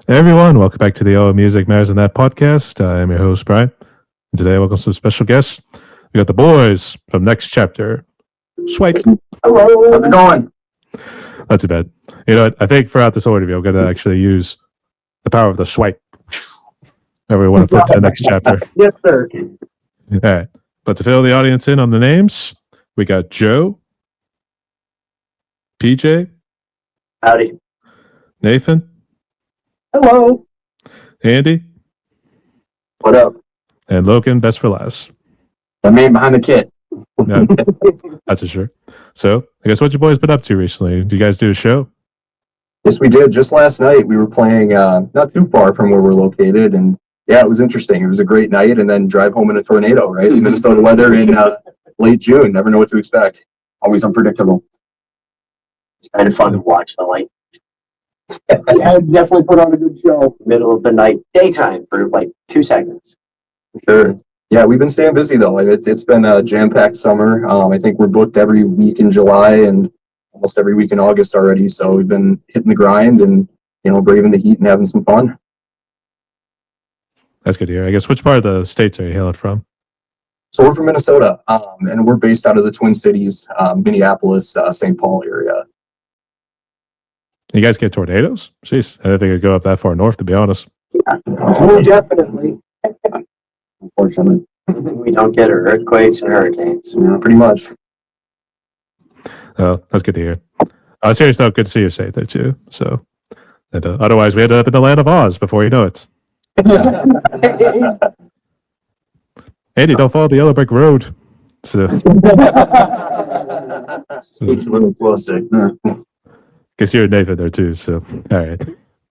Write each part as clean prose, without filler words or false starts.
Hey everyone, welcome back to the Oh Music Matters and That podcast. I am your host, Brian. And today, welcome some special guests. We got the boys from Next Chapter. Swipe. Hello. How's it going? Not too bad. You know what? I think throughout this interview, I'm going to actually use the power of the swipe. Whenever we want to flip to the next chapter. Yes, sir. All right. But to fill the audience in on the names, we got Joe, PJ, Howdy. Nathan, Hello. Andy, What up? and Logan, best for last. The man behind the kit. Yeah, that's for sure. So, I guess what you boys been up to recently? Did you guys do a show? Yes, we did. Just last night, we were playing not too far from where we're located, and yeah, it was interesting. It was a great night, and then drive home in a tornado, right? Minnesota weather in late June. Never know what to expect. Always unpredictable. It's kind of fun to watch the light. I definitely put on a good show. Middle of the night, daytime for like 2 seconds. Sure. Yeah, we've been staying busy though. It's been a jam-packed summer. I think we're booked every week in July and almost every week in August already. So we've been hitting the grind and braving the heat and having some fun. That's good to hear. I guess which part of the states are you hailing from? So we're from Minnesota, and we're based out of the Twin Cities, Minneapolis, St. Paul area. You guys get tornadoes? Jeez, I didn't think it'd go up that far north, to be honest. Oh, definitely. Unfortunately, we don't get earthquakes and hurricanes. Yeah, pretty much. Oh, that's good to hear. Serious though, good to see you safe there too. So, and otherwise, we ended up in the land of Oz before you know it. Andy, don't follow the yellow brick road. So, It's a little closer. guess you're Nathan there too. So, all right,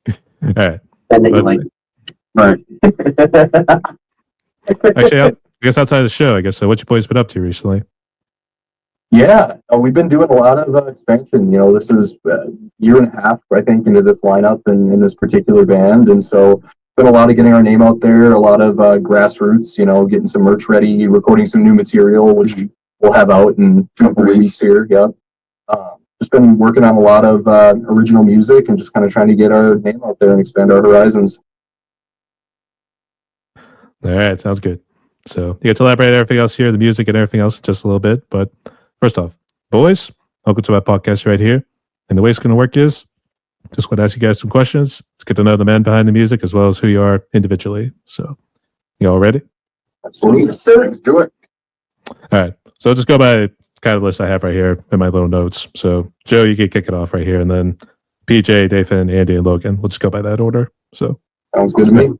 all right. And then you like, right. Actually, I guess outside of the show, I guess what you boys been up to recently? Yeah, we've been doing a lot of expansion. This is a year and a half, I think, into this lineup and in this particular band. And so been a lot of getting our name out there, a lot of grassroots, getting some merch ready, recording some new material, which we'll have out in a couple of weeks here. Yeah. Just been working on a lot of original music and just kind of trying to get our name out there and expand our horizons. All right, sounds good. So you get to elaborate everything else here, the music and everything else, just a little bit. But first off, boys, welcome to my podcast right here. And the way it's going to work is just want to ask you guys some questions. It's good to know the man behind the music as well as who you are individually. So, you all ready? Absolutely. Yes, sir. Let's do it. All right. So I'll just go by kind of list I have right here in my little notes. So, Joe, you can kick it off right here. And then PJ, Nathan, Andy, and Logan. We'll just go by that order. So, Sounds good to me. All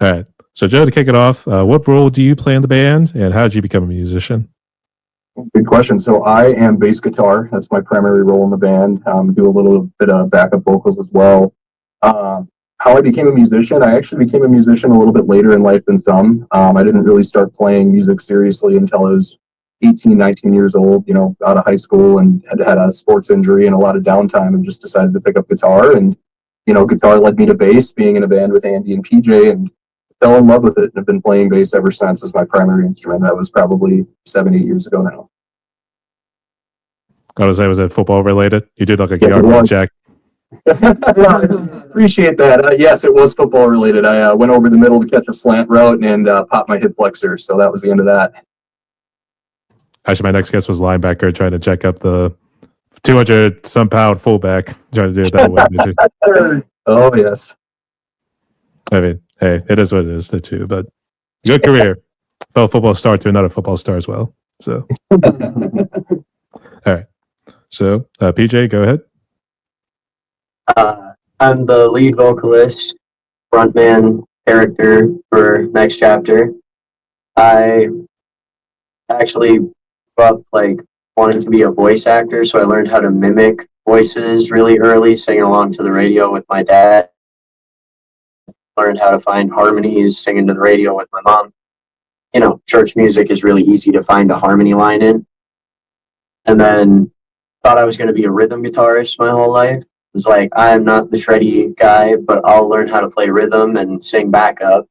right. So, Joe, to kick it off, what role do you play in the band and how did you become a musician? Good question. So I am bass guitar. That's my primary role in the band. Do a little bit of backup vocals as well. How I became a musician, I actually became a musician a little bit later in life than some. I didn't really start playing music seriously until I was 18, 19 years old, out of high school and had a sports injury and a lot of downtime and just decided to pick up guitar. And, guitar led me to bass, being in a band with Andy and PJ, and fell in love with it and have been playing bass ever since as my primary instrument. That was probably 7-8 years ago now. I was it football related? You did like a yard check. Appreciate that. Yes, it was football related. I went over the middle to catch a slant route and popped my hip flexor. So that was the end of that. Actually, my next guess was linebacker trying to check up the 200 some pound fullback, trying to do it that way. Oh, yes. I mean, hey, it is what it is, there too. But good career. Fellow football star to another football star as well. So, all right. So, PJ, go ahead. I'm the lead vocalist, frontman character for Next Chapter. I actually grew up wanting to be a voice actor, so I learned how to mimic voices really early, singing along to the radio with my dad. Learned how to find harmonies, singing to the radio with my mom. Church music is really easy to find a harmony line in. And then thought I was going to be a rhythm guitarist my whole life. It was like, I am not the shreddy guy, but I'll learn how to play rhythm and sing backup.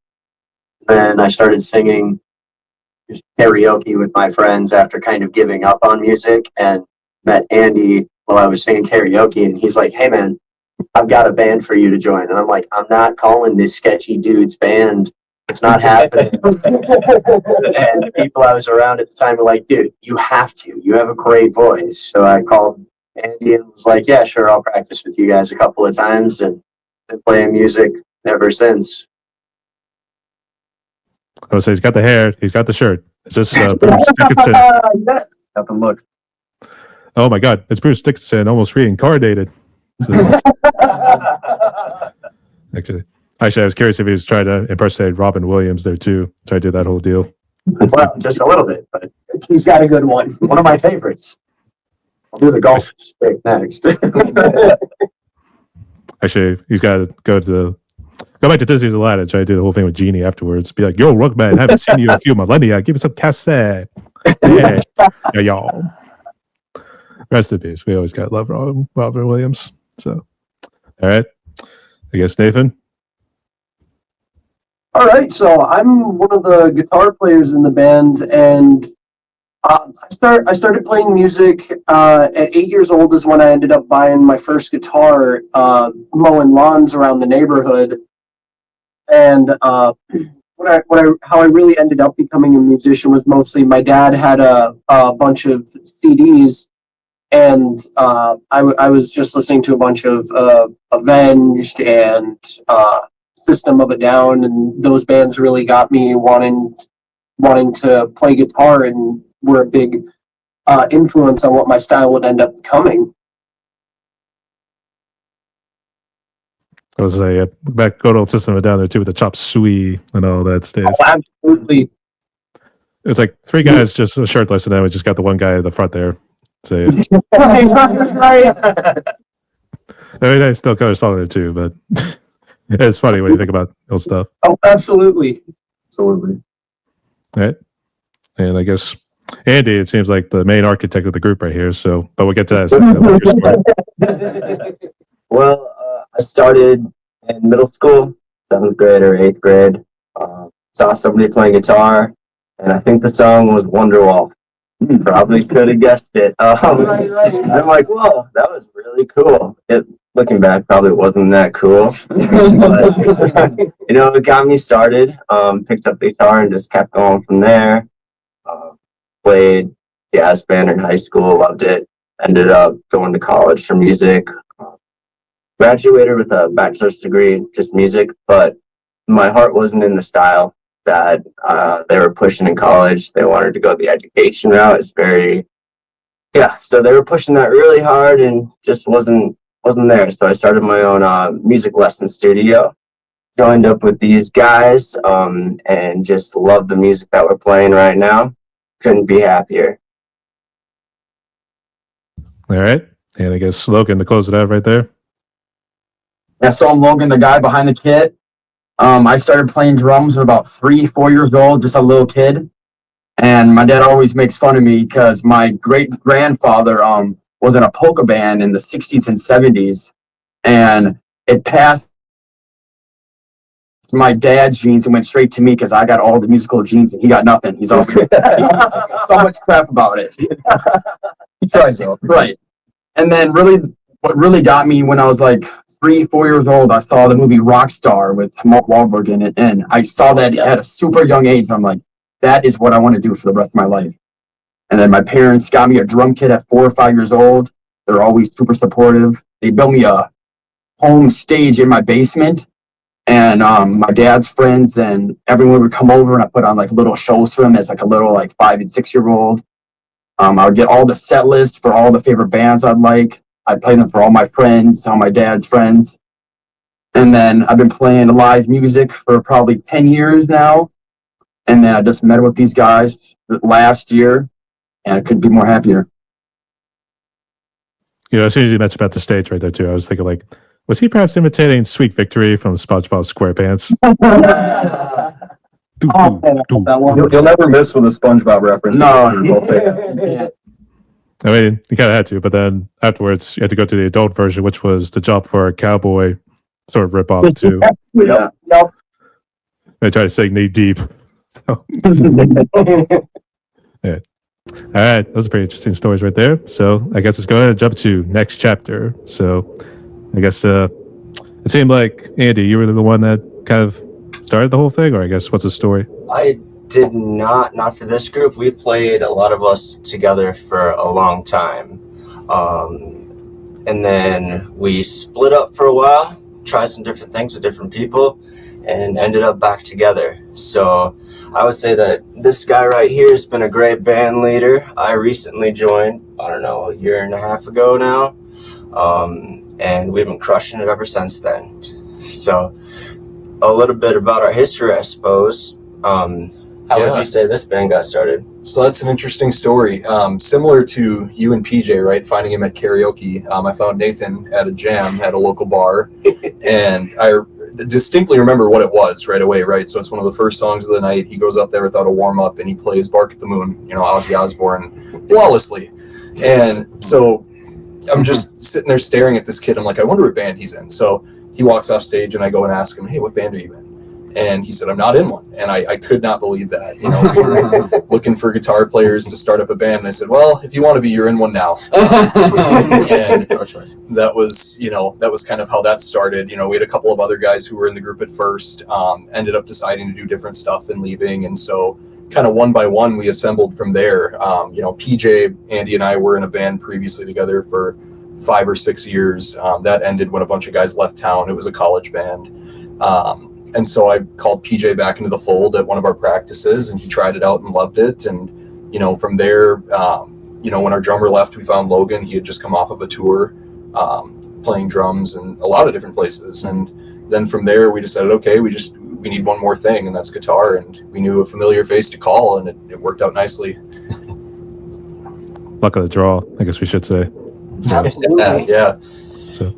Then I started singing just karaoke with my friends after kind of giving up on music, and met Andy while I was singing karaoke. And he's like, hey man, I've got a band for you to join. And I'm like, I'm not calling this sketchy dude's band. It's not happening. And the people I was around at the time were like, dude, you have to. You have a great voice. So I called Andy and was like, yeah, sure, I'll practice with you guys a couple of times, and been playing music ever since. I would say he's got the hair, he's got the shirt. Is this Bruce Dickinson? Yes. Have to look. Oh my God, it's Bruce Dickinson, almost reincarnated. So, actually, I was curious if he was trying to impersonate Robin Williams there too. Try to do that whole deal. Well, just a little bit, but He's got a good one. one of my favorites. I'll do the golf stick next. Actually, he's got to go back to Disney's Aladdin. Try to do the whole thing with Genie afterwards. Be like, yo, Rugman, haven't seen you in a few millennia. Give me some cassette. Yeah, yeah, y'all. Rest in peace. We always got love Robert Williams. So, all right. I guess Nathan. All right, so I'm one of the guitar players in the band, and I started playing music at 8 years old is when I ended up buying my first guitar, mowing lawns around the neighborhood. And how I really ended up becoming a musician was mostly my dad had a bunch of CDs, and I was just listening to a bunch of Avenged and System of a Down, and those bands really got me wanting to play guitar, and were a big influence on what my style would end up becoming. I was back good old System of a Down there too with the chop suey and all that stuff. Oh, absolutely. It's like three guys just shirtless, and then we just got the one guy at the front there. So Right. I mean, I still kind of saw there too, but it's funny when you think about old stuff. Oh, absolutely. Absolutely. All right. And I guess Andy, it seems like the main architect of the group right here. So, but we'll get to that in a second. What's your story? Well, I started in middle school, 7th grade or 8th grade. Saw somebody playing guitar, and I think the song was Wonderwall. Probably could have guessed it. Right. I'm like, whoa, that was really cool. Looking back, probably wasn't that cool. But, it got me started. Picked up the guitar and just kept going from there. Played jazz band in high school, loved it. Ended up going to college for music. Graduated with a bachelor's degree, just music, but my heart wasn't in the style that they were pushing in college. They wanted to go the education route. So they were pushing that really hard and just wasn't there. So I started my own music lesson studio, joined up with these guys, and just love the music that we're playing right now. Couldn't be happier. All right. And I guess Logan to close it out right there. Yeah, so I'm Logan, the guy behind the kit. I started playing drums at about 3-4 years old, just a little kid. And my dad always makes fun of me because my great-grandfather was in a polka band in the 60s and 70s. And it passed my dad's genes and went straight to me because I got all the musical genes and he got nothing. He's all so much crap about it. He tries though. Right. And then what really got me when I was like 3-4 years old, I saw the movie Rockstar with Mark Wahlberg in it, and I saw that at a super young age. And I'm like, that is what I want to do for the rest of my life. And then my parents got me a drum kit at 4 or 5 years old. They're always super supportive. They built me a home stage in my basement, and my dad's friends and everyone would come over, and I put on like little shows for them as like a little like 5 and 6 year old. I would get all the set lists for all the favorite bands I'd like. I'd play them for all my friends, all my dad's friends. And then I've been playing live music for probably 10 years now. And then I just met with these guys last year, and I couldn't be more happier. As soon as you mentioned about the stage right there too, I was thinking like, was he perhaps imitating Sweet Victory from SpongeBob SquarePants? That one. You'll never miss with a SpongeBob reference. No. I mean, you kind of had to, but then afterwards, you had to go to the adult version, which was the Job for a Cowboy sort of rip off too. Yep. I try to sing knee deep. So, yeah. All right, those are pretty interesting stories right there. So I guess let's go ahead and jump to next chapter. So I guess it seemed like Andy, you were the one that kind of started the whole thing, or I guess what's the story? I did not for this group. We played a lot of us together for a long time. And then we split up for a while, tried some different things with different people, and ended up back together. So I would say that this guy right here has been a great band leader. I recently joined, I don't know, a year and a half ago now. And we've been crushing it ever since then. So a little bit about our history, I suppose. How would you say this band got started? So that's an interesting story. Similar to you and PJ, right? Finding him at karaoke. I found Nathan at a jam at a local bar, and I distinctly remember what it was right away, right? So it's one of the first songs of the night. He goes up there without a warm-up, and he plays Bark at the Moon, Ozzy Osbourne, flawlessly. And so I'm just sitting there staring at this kid. I'm like, I wonder what band he's in. So he walks off stage, and I go and ask him, hey, what band are you in? And he said, I'm not in one. And I could not believe that. We were looking for guitar players to start up a band. And I said, well, if you want to be, you're in one now. And that was kind of how that started. We had a couple of other guys who were in the group at first, ended up deciding to do different stuff and leaving. And so kind of one by one, we assembled from there. PJ, Andy, and I were in a band previously together for 5 or 6 years. That ended when a bunch of guys left town. It was a college band. And so I called PJ back into the fold at one of our practices, and he tried it out and loved it. And, from there, when our drummer left, we found Logan. He had just come off of a tour, playing drums in a lot of different places. And then from there, we decided, okay, we need one more thing, and that's guitar. And we knew a familiar face to call, and it worked out nicely. Luck of the draw, I guess we should say. Absolutely. Yeah. So,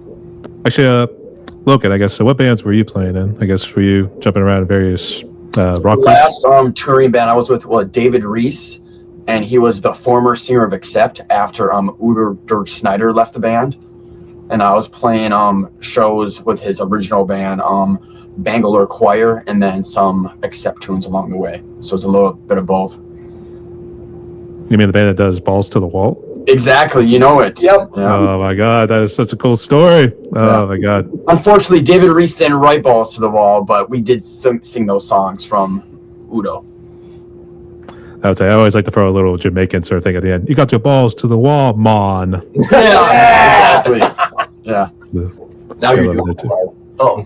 actually, Logan, I guess, so what bands were you playing in? I guess were you jumping around in various rock groups? Last touring band I was with David Reese, and he was the former singer of Accept after Udo Dirk Snyder left the band. And I was playing shows with his original band, Bangalore Choir, and then some Accept tunes along the way. So it's a little bit of both. You mean the band that does Balls to the Wall? Exactly, you know it. Yep. Yeah. Oh my God, that is such a cool story. Oh my God. Unfortunately, David Reese didn't write Balls to the Wall, but we did sing those songs from Udo. I would say I always like to throw a little Jamaican sort of thing at the end. You got your balls to the wall, mon. Yeah, exactly. Yeah. Now I you're love doing it too. Oh,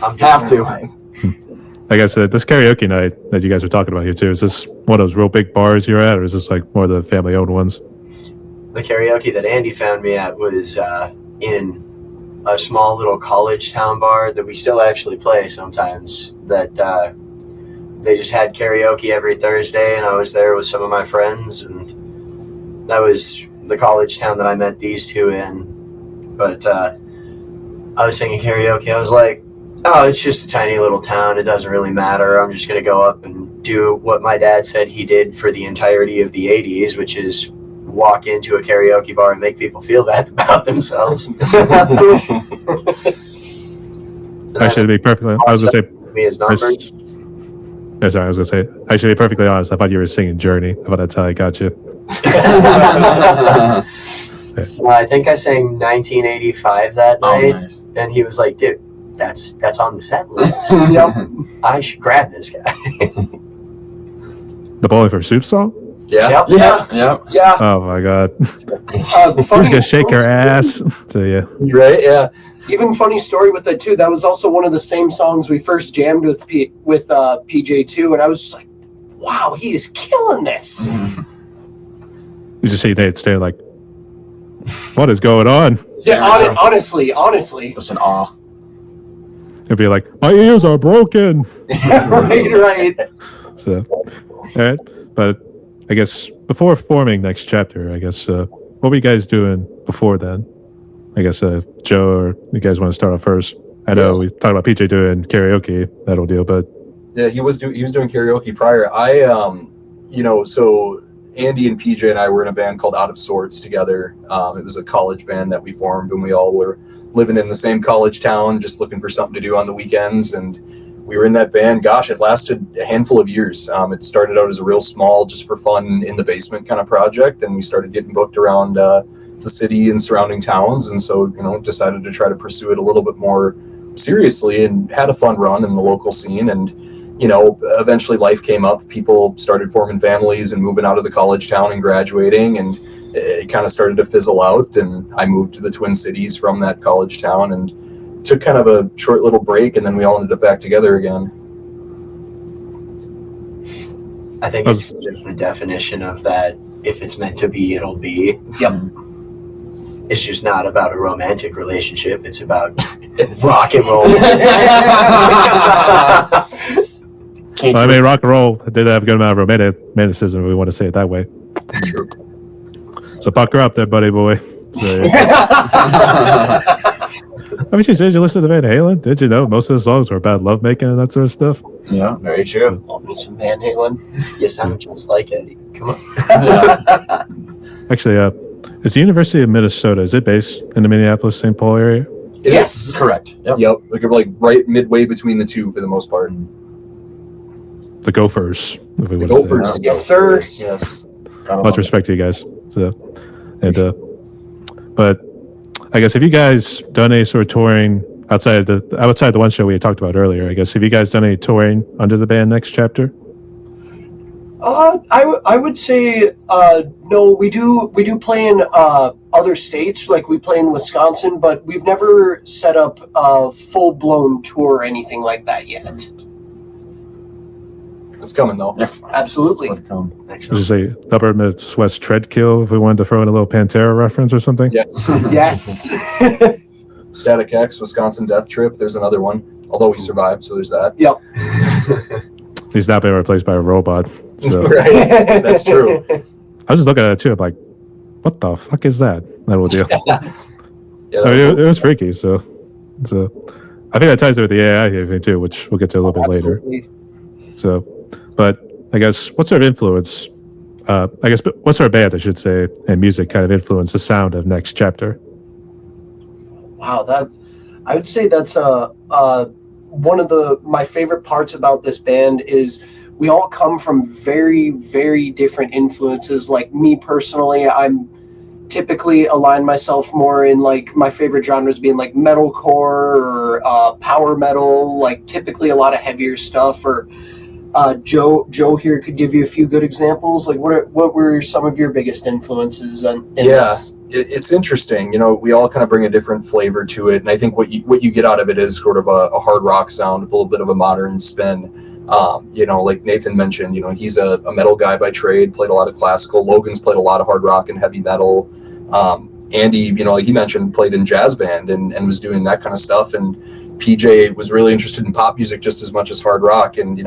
I'm Have to. I guess this karaoke night that you guys are talking about here too, is this one of those real big bars you're at, or is this like more of the family-owned ones? The karaoke that Andy found me at was in a small little college town bar that we still actually play sometimes. That they just had karaoke every Thursday, and I was there with some of my friends, and that was the college town that I met these two in. But I was singing karaoke. I was like, oh, it's just a tiny little town. It doesn't really matter. I'm just going to go up and do what my dad said he did for the entirety of the 80s, which is walk into a karaoke bar and make people feel bad about themselves. Actually, to be perfectly, I was gonna say. Me as number. Sorry, I was gonna say. Actually, to be perfectly honest, I thought you were singing Journey. I thought that's how I got you. Well, I think I sang 1985 that Oh, night, nice. and he was like, "Dude, that's on the set list. Yep. I should grab this guy." The Bowling for Soup song? Yeah. Yep. Yeah, yeah. Yeah. Oh my God. Who's Funny, gonna shake her ass? So yeah. Right. Yeah. even funny story with that too. That was also one of the same songs we first jammed with PJ too, and I was just like, "Wow, he is killing this." You just see Nate standing like, what is going on? Yeah, honestly. Just an awe. It'd be like, my ears are broken. right. So, all right. But I guess before forming Next Chapter, I guess, what were you guys doing before then? I guess, Joe, or you guys want to start off first? I know we talked about PJ doing karaoke, that whole deal, but Yeah, he was doing karaoke prior. So Andy and PJ and I were in a band called Out of Sorts together. It was a college band that we formed when we all were living in the same college town, just looking for something to do on the weekends. And we were in that band. Gosh, it lasted a handful of years. It started out as a real small, just for fun, in the basement kind of project, and we started getting booked around the city and surrounding towns, and so decided to try to pursue it a little bit more seriously, and had a fun run in the local scene. And eventually life came up. People started forming families and moving out of the college town and graduating, and it kind of started to fizzle out. And I moved to the Twin Cities from that college town and took kind of a short little break, and then we all ended up back together again. I think it's just the definition of that. If it's meant to be, it'll be. Yep. It's just not about a romantic relationship. It's about rock and roll. I mean, rock and roll did have a good amount of romanticism, if we want to say it that way. True. So pucker up there, buddy boy. So, I mean, did you listen to Van Halen? Did you know most of the songs were about lovemaking and that sort of stuff? Yeah. Very true. Love me some Van Halen. You sound just like Eddie. Come on. Actually, is the University of Minnesota, is it based in the Minneapolis-St. Paul area? Yes. Correct. Yep. Yep. Like right midway between the two for the most part. The Gophers, if we The want to say. Gophers. Yes, sir. Yes. Much respect to you guys. So, but I guess, have you guys done any sort of touring outside the one show we had talked about earlier? I guess, have you guys done any touring under the band Next Chapter? I would say no. We do play in other states, like we play in Wisconsin, but we've never set up a full blown tour or anything like that yet. It's coming though. Absolutely. Would you say Upper Midwest Treadkill, if we wanted to throw in a little Pantera reference or something? Yes. Yes. Static X, Wisconsin Death Trip. There's another one. Although we survived, so there's that. Yep. He's not being replaced by a robot. So Right. That's true. I was just looking at it too. I'm like, what the fuck is that? That whole deal. Yeah, I mean, it was freaky. So I think that ties in with the AI thing too, which we'll get to a little bit later. Absolutely. So, but I guess what sort of influence? What sort of bands, I should say, and music kind of influence the sound of Next Chapter? Wow, I would say that's one of my favorite parts about this band is we all come from very, very different influences. Like me personally, I'm typically align myself more in like my favorite genres being like metalcore or power metal, like typically a lot of heavier stuff. Or Joe here could give you a few good examples. Like what were some of your biggest influences in this? It's interesting. We all kind of bring a different flavor to it, and I think what you get out of it is sort of a hard rock sound with a little bit of a modern spin. Like Nathan mentioned, he's a metal guy by trade, played a lot of classical. Logan's played a lot of hard rock and heavy metal. Andy, like he mentioned, played in jazz band and was doing that kind of stuff. And PJ was really interested in pop music just as much as hard rock. And,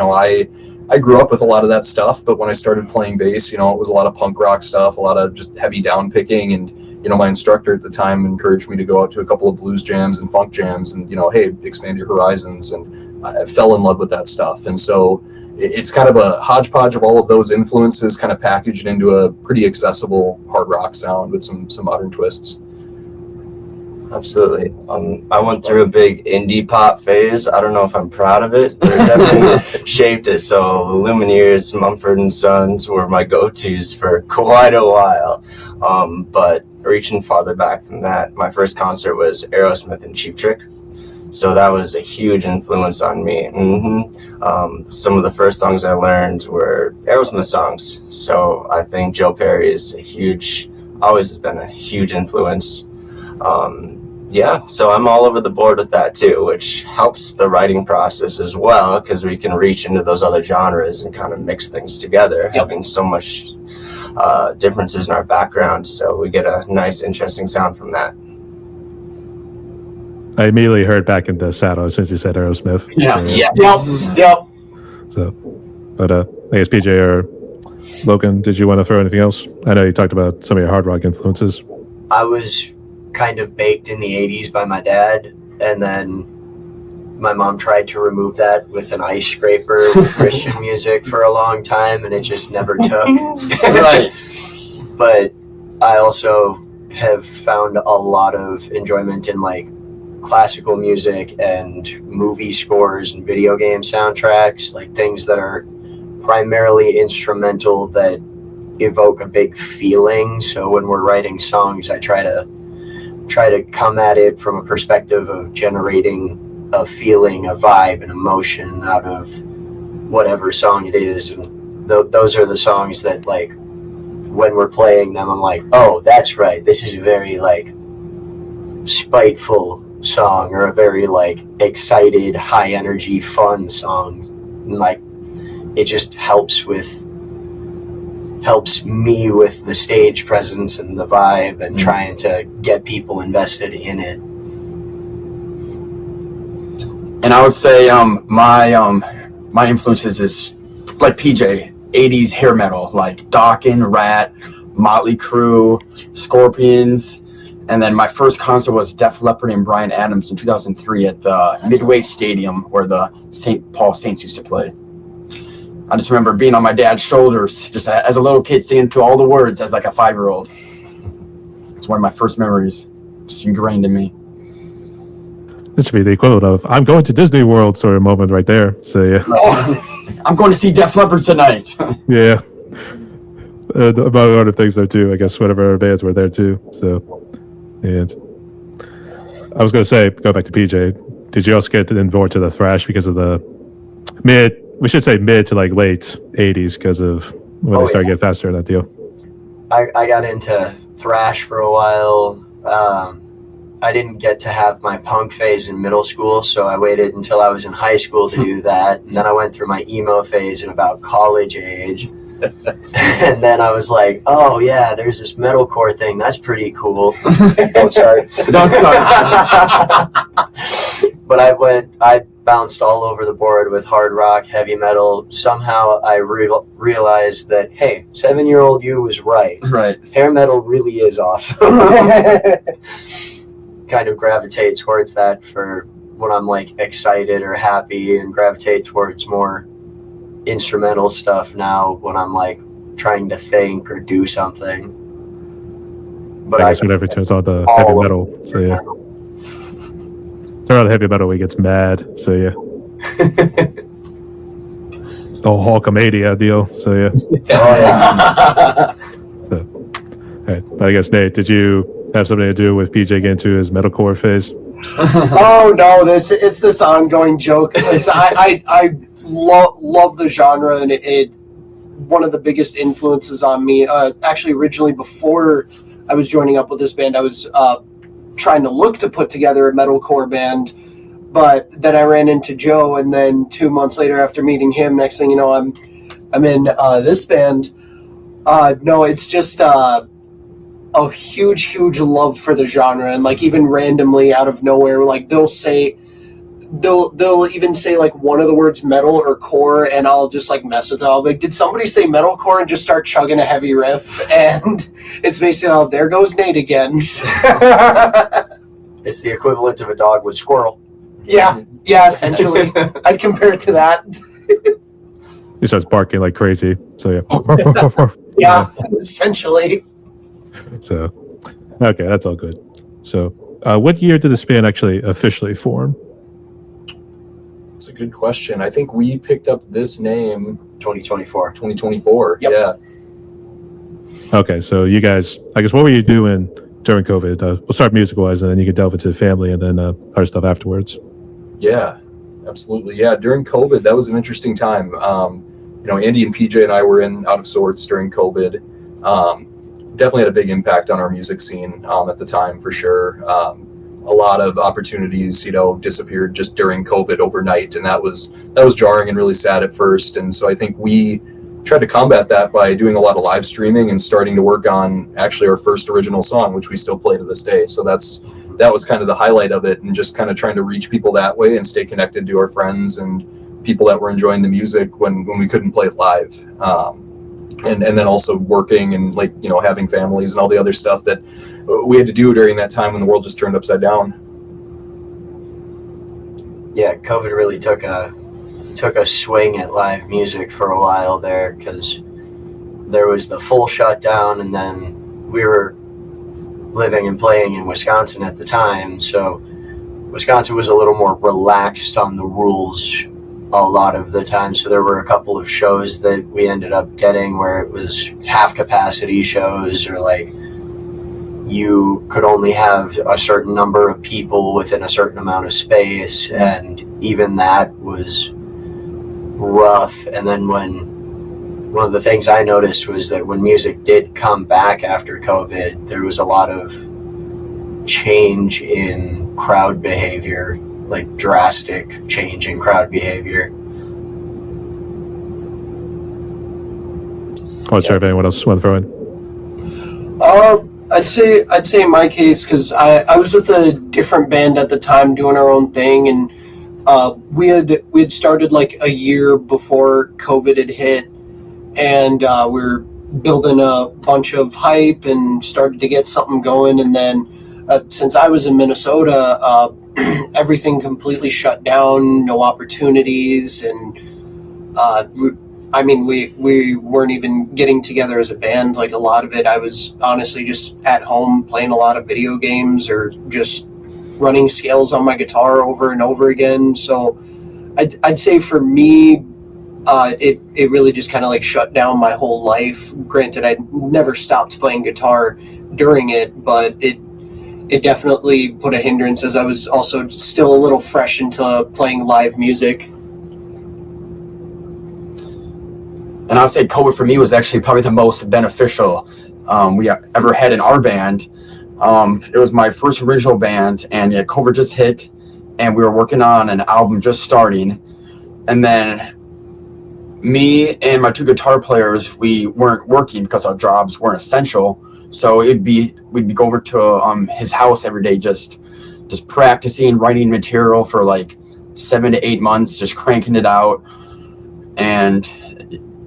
I grew up with a lot of that stuff, but when I started playing bass, it was a lot of punk rock stuff, a lot of just heavy down picking. And, my instructor at the time encouraged me to go out to a couple of blues jams and funk jams and, hey, expand your horizons. And I fell in love with that stuff. And so it's kind of a hodgepodge of all of those influences kind of packaged into a pretty accessible hard rock sound with some modern twists. Absolutely. I went through a big indie pop phase. I don't know if I'm proud of it, but it definitely shaped it. So Lumineers, Mumford & Sons were my go-tos for quite a while. But reaching farther back than that, my first concert was Aerosmith and Cheap Trick. So that was a huge influence on me. Some of the first songs I learned were Aerosmith songs. So I think Joe Perry is always has been a huge influence. So I'm all over the board with that too, which helps the writing process as well, because we can reach into those other genres and kind of mix things together, having so much differences in our background. So we get a nice, interesting sound from that. I immediately heard Back in the Saddle as soon as you said Aerosmith. Yep. So, but I guess PJ or Logan, did you want to throw anything else? I know you talked about some of your hard rock influences. I was kind of baked in the 80s by my dad, and then my mom tried to remove that with an ice scraper with Christian music for a long time, and it just never took. Right. But I also have found a lot of enjoyment in like classical music and movie scores and video game soundtracks, like things that are primarily instrumental that evoke a big feeling. So when we're writing songs, I try to come at it from a perspective of generating a feeling, a vibe, an emotion out of whatever song it is. And those are the songs that, like, when we're playing them, I'm like, oh, that's right, this is a very, like, spiteful song, or a very, like, excited, high energy, fun song. And, like, it just helps me with the stage presence and the vibe, and trying to get people invested in it. And I would say my influences is like PJ, 80s hair metal, like Dokken, Rat, Motley Crue, Scorpions. And then my first concert was Def Leppard and Bryan Adams in 2003 at the Midway Stadium, where the St. Paul Saints used to play. I just remember being on my dad's shoulders, just as a little kid, singing to all the words as like a 5-year-old. It's one of my first memories, just ingrained in me. This should be the equivalent of "I'm going to Disney World" sort of moment right there. So yeah, I'm going to see Def Leppard tonight. yeah. Among other things there too. I guess whatever bands were there too. So, and I was going to say, go back to PJ. Did you also get involved to the thrash because of the mid to like late 80s, because of when they started getting faster in that deal? I got into thrash for a while. I didn't get to have my punk phase in middle school, so I waited until I was in high school to do that. And then I went through my emo phase in about college age. And then I was like, oh yeah, there's this metalcore thing. That's pretty cool. Don't start. Don't start. But I bounced all over the board with hard rock, heavy metal. Somehow I realized that, hey, 7-year-old you was right. Right. Hair metal really is awesome. Kind of gravitate towards that for when I'm like excited or happy, and gravitate towards more instrumental stuff now when I'm like trying to think or do something. But I guess whenever it turns on the heavy metal, so yeah. Turn on the heavy metal, he gets mad, so yeah. The whole Hulkamania deal, so yeah. So, all right, but I guess Nate, did you have something to do with PJ getting into his metalcore phase? Oh no, it's this ongoing joke. I love the genre, and it one of the biggest influences on me. Actually, originally before I was joining up with this band, I was trying to look to put together a metalcore band, but then I ran into Joe, and then 2 months later, after meeting him, next thing you know, I'm in this band. No, it's just a huge love for the genre, and like even randomly out of nowhere, like they'll even say like one of the words metal or core, and I'll just like mess with it. I'll be like, did somebody say metalcore, and just start chugging a heavy riff, and it's basically, oh, there goes Nate again. It's the equivalent of a dog with squirrel. Yeah, essentially. I'd compare it to that. He starts barking like crazy, so yeah. Yeah, essentially. So, okay, that's all good. So, what year did this band actually officially form? That's a good question. I think we picked up this name 2024. 2024. Yep. Yeah. Okay, so you guys, I guess, what were you doing during COVID? We'll start music-wise, and then you can delve into the family, and then other stuff afterwards. Yeah, absolutely. Yeah, during COVID, that was an interesting time. Andy and PJ and I were out of sorts during COVID. Definitely had a big impact on our music scene at the time, for sure. A lot of opportunities, disappeared just during COVID overnight, and that was jarring and really sad at first. And so I think we tried to combat that by doing a lot of live streaming and starting to work on actually our first original song, which we still play to this day. So that was kind of the highlight of it, and just kind of trying to reach people that way and stay connected to our friends and people that were enjoying the music when we couldn't play it live. And then also working and having families and all the other stuff that we had to do during that time when the world just turned upside down. Yeah, COVID really took a swing at live music for a while there, because there was the full shutdown, and then we were living and playing in Wisconsin at the time, so Wisconsin was a little more relaxed on the rules a lot of the time. So there were a couple of shows that we ended up getting where it was half capacity shows, or like you could only have a certain number of people within a certain amount of space, and even that was rough. And then one of the things I noticed was that when music did come back after COVID, there was a lot of change in crowd behavior, like drastic change in crowd behavior. I'm not sure if anyone else want to throw in. I'd say in my case, because I was with a different band at the time doing our own thing, and we had started like a year before COVID had hit, and we were building a bunch of hype and started to get something going. And then since I was in Minnesota, everything completely shut down, no opportunities, and I mean, we weren't even getting together as a band. Like a lot of it, I was honestly just at home playing a lot of video games or just running scales on my guitar over and over again. So I'd say for me, it really just kind of like shut down my whole life. Granted, I never stopped playing guitar during it, but it definitely put a hindrance, as I was also still a little fresh into playing live music. And I would say COVID for me was actually probably the most beneficial we ever had in our band. It was my first original band, and yeah, COVID just hit, and we were working on an album just starting. And then me and my two guitar players, we weren't working because our jobs weren't essential. So we'd be go over to his house every day, just practicing, writing material for like 7 to 8 months, just cranking it out. And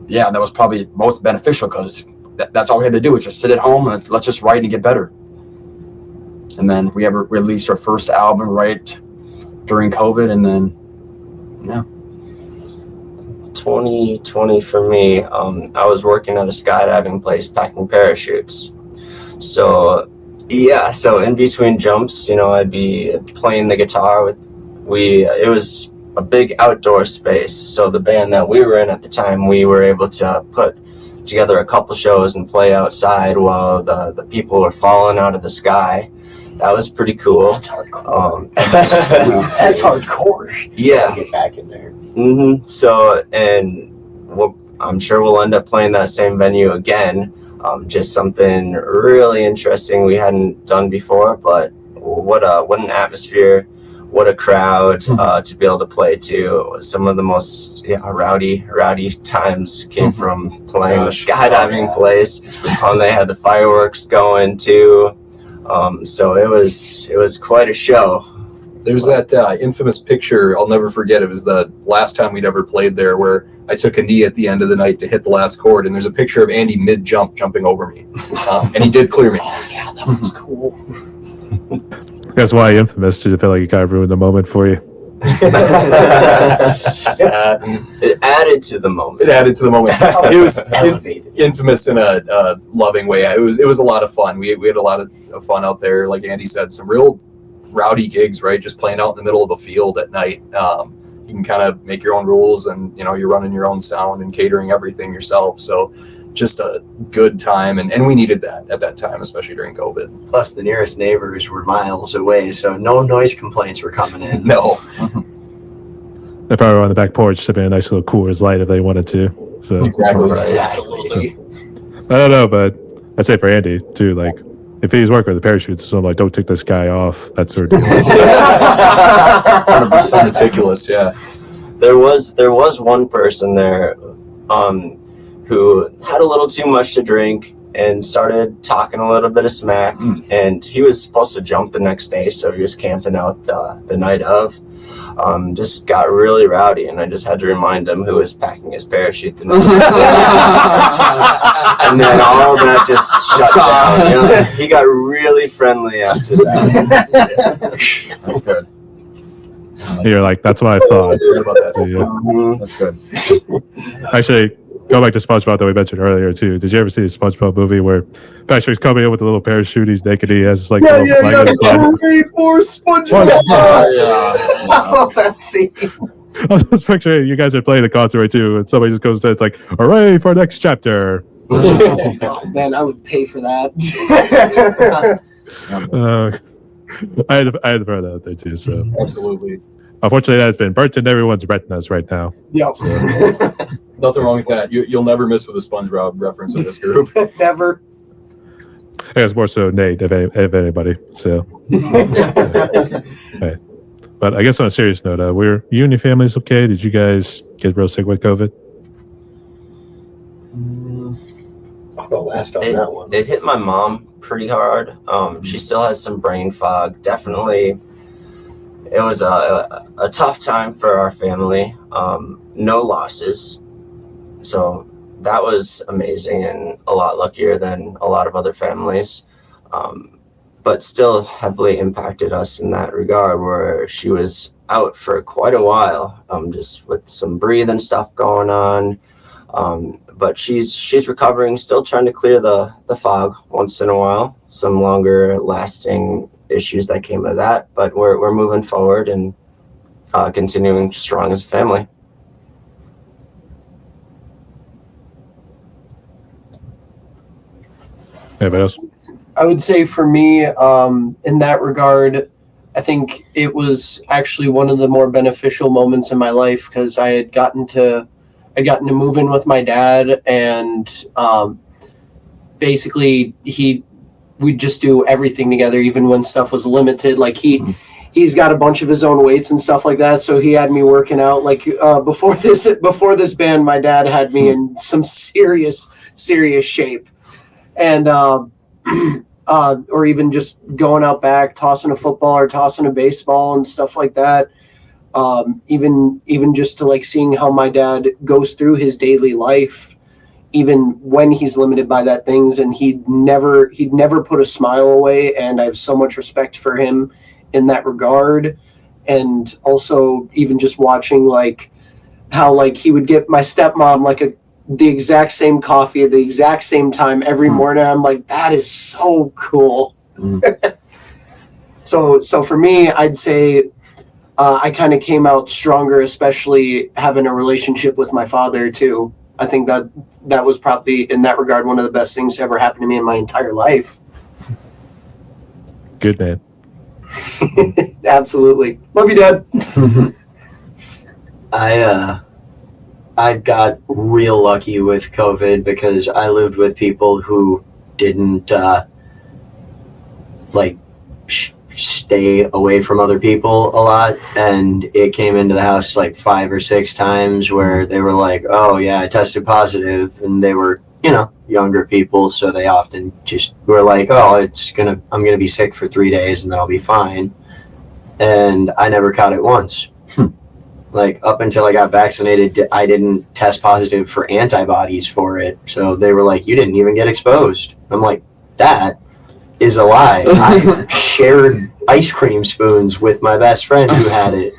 yeah, that was probably most beneficial, because that's all we had to do was just sit at home and let's just write and get better. And then we ever released our first album right during COVID, and then yeah. 2020 for me, I was working at a skydiving place packing parachutes. So yeah, so in between jumps, I'd be playing the guitar with. It was a big outdoor space, so the band that we were in at the time, we were able to put together a couple shows and play outside while the people were falling out of the sky. That was pretty cool. That's hardcore. That's hardcore. Yeah. Get back in there. Mm-hmm. So, and I'm sure we'll end up playing that same venue again. Just something really interesting we hadn't done before, but what an atmosphere. What a crowd to be able to play to. Some of the most rowdy times came from playing the skydiving place. They had the fireworks going too. So it was quite a show. There was that infamous picture, I'll never forget. It was the last time we'd ever played there, where I took a knee at the end of the night to hit the last chord, and there's a picture of Andy mid-jump jumping over me. And he did clear me. Oh, yeah, that was cool. That's why infamous. Did you feel like it kind of ruined the moment for you? It added to the moment. It was infamous in a loving way. It was a lot of fun. We had a lot of fun out there. Like Andy said, some real rowdy gigs, right? Just playing out in the middle of a field at night. You can kind of make your own rules, and you're running your own sound and catering everything yourself. So just a good time, and we needed that at that time, especially during COVID. Plus, the nearest neighbors were miles away, so no noise complaints were coming in. No. They probably were on the back porch sipping a nice little Coors Light if they wanted to. So Exactly. Absolutely. I don't know, but I'd say for Andy too, like if he's working with the parachutes, so I'm like, don't take this guy off. That sort of deal. 100% meticulous, yeah. There was one person there who had a little too much to drink and started talking a little bit of smack. And he was supposed to jump the next day, so he was camping out the night of. Just got really rowdy, and I just had to remind him who was packing his parachute the next day. And then all that just shut down. He got really friendly after that. That's good. You're like, that's what I thought. About that. So, yeah. That's good. Actually, go back to SpongeBob that we mentioned earlier too. Did you ever see the SpongeBob movie where Patrick's coming in with a little parachute? He's naked. He has like Yeah. little flag on his butt. Hooray for SpongeBob! Yeah. I love that scene. I was just picturing you guys are playing the concert right too, and somebody just goes, "It's like, hooray for next chapter." Oh, man, I would pay for that. I had to throw that out there too. So Absolutely. unfortunately, that's been burnt into everyone's retinas right now. Yep. Nothing wrong with that. You'll never miss with a SpongeBob reference with this group. Never. I guess more so Nate, if anybody. So, right. But I guess on a serious note, were you and your families okay? Did you guys get real sick with COVID? I'll go last on that one. It hit my mom pretty hard. She still has some brain fog. Definitely, it was a tough time for our family. No losses, so that was amazing and a lot luckier than a lot of other families. But still heavily impacted us in that regard, where she was out for quite a while, just with some breathing stuff going on. But she's recovering, still trying to clear the fog once in a while. Some longer lasting issues that came of that, but we're moving forward and continuing strong as a family. Anybody else? I would say for me, in that regard, I think it was actually one of the more beneficial moments in my life because I had gotten to move in with my dad, and basically we'd just do everything together, even when stuff was limited. Like he's got a bunch of his own weights and stuff like that, so he had me working out. Like before this band, my dad had me in some serious shape. And or even just going out back, tossing a football or tossing a baseball and stuff like that. Even just to like seeing how my dad goes through his daily life, even when he's limited by that things, and he'd never put a smile away. And I have so much respect for him in that regard. And also even just watching like how like he would get my stepmom like the exact same coffee at the exact same time every morning. I'm like, that is so cool. So for me, I'd say I kind of came out stronger, especially having a relationship with my father too. I think that was probably in that regard one of the best things to ever happen to me in my entire life. Good man. Absolutely. Love you, Dad. I got real lucky with COVID because I lived with people who didn't stay away from other people a lot, and it came into the house like 5 or 6 times where they were like, "Oh yeah, I tested positive," and they were, younger people, so they often just were like, "Oh, I'm gonna be sick for 3 days and then I'll be fine," and I never caught it once. Like up until I got vaccinated, I didn't test positive for antibodies for it. So they were like, "You didn't even get exposed." I'm like, that is a lie. I shared ice cream spoons with my best friend who had it.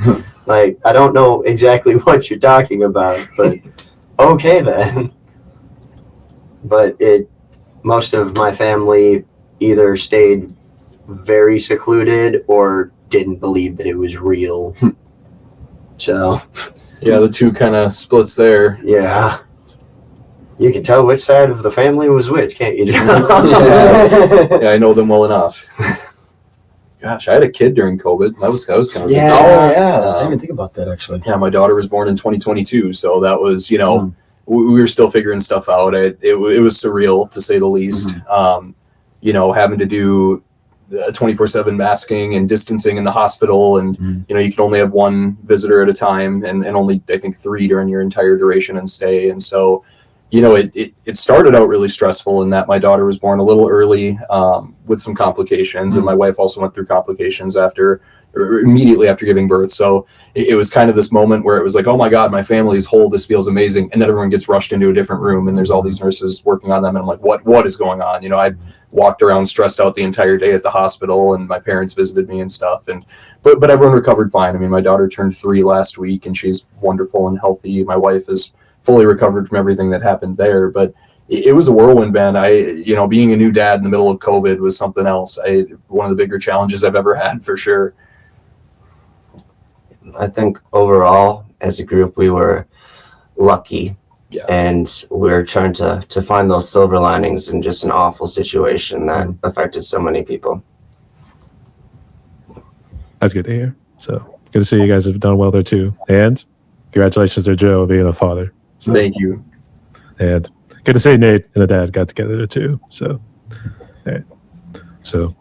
Like, I don't know exactly what you're talking about, but okay then. But most of my family either stayed very secluded or didn't believe that it was real. So, Yeah, the two kind of splits there. yeah. You can tell which side of the family was which, can't you? Yeah, I know them well enough. Gosh, I had a kid during COVID. That was kind of Yeah. Oh yeah, I didn't even think about that actually. Yeah, my daughter was born in 2022, so that was we were still figuring stuff out. It was surreal to say the least. Having to do 24/7 masking and distancing in the hospital, and you can only have one visitor at a time, and only I think 3 during your entire duration and stay. And so it started out really stressful in that my daughter was born a little early with some complications, and my wife also went through complications immediately after giving birth. So it was kind of this moment where it was like, oh my God, my family's whole, this feels amazing. And then everyone gets rushed into a different room and there's all these nurses working on them. And I'm like, what is going on? I walked around stressed out the entire day at the hospital, and my parents visited me and stuff. But everyone recovered fine. I mean, my daughter turned 3 last week and she's wonderful and healthy. My wife is fully recovered from everything that happened there. But it was a whirlwind, Ben. Being a new dad in the middle of COVID was something else. One of the bigger challenges I've ever had, for sure. I think overall, as a group, we were lucky. Yeah. And we're trying to find those silver linings in just an awful situation that affected so many people. That's good to hear. So good to see you guys have done well there too. And congratulations to Joe being a father. So, Thank you. and good to see Nate and the dad got together there too. So, all right. So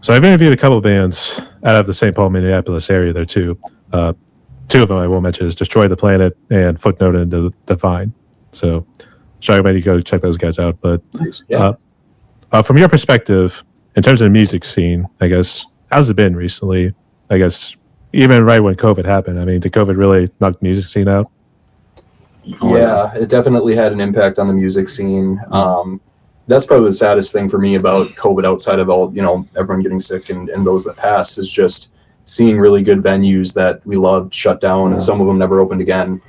I've interviewed a couple of bands out of the St. Paul, Minneapolis area there too. Two of them I will mention is Destroy the Planet and Footnote and Divine. So, should everybody go check those guys out. But Yeah. from your perspective, in terms of the music scene, I guess, how's it been recently? I guess even right when COVID happened. I mean, did COVID really knock the music scene out? Yeah, it definitely had an impact on the music scene. That's probably the saddest thing for me about COVID, outside of all, everyone getting sick and those that passed, is just seeing really good venues that we loved shut down, and some of them never opened again.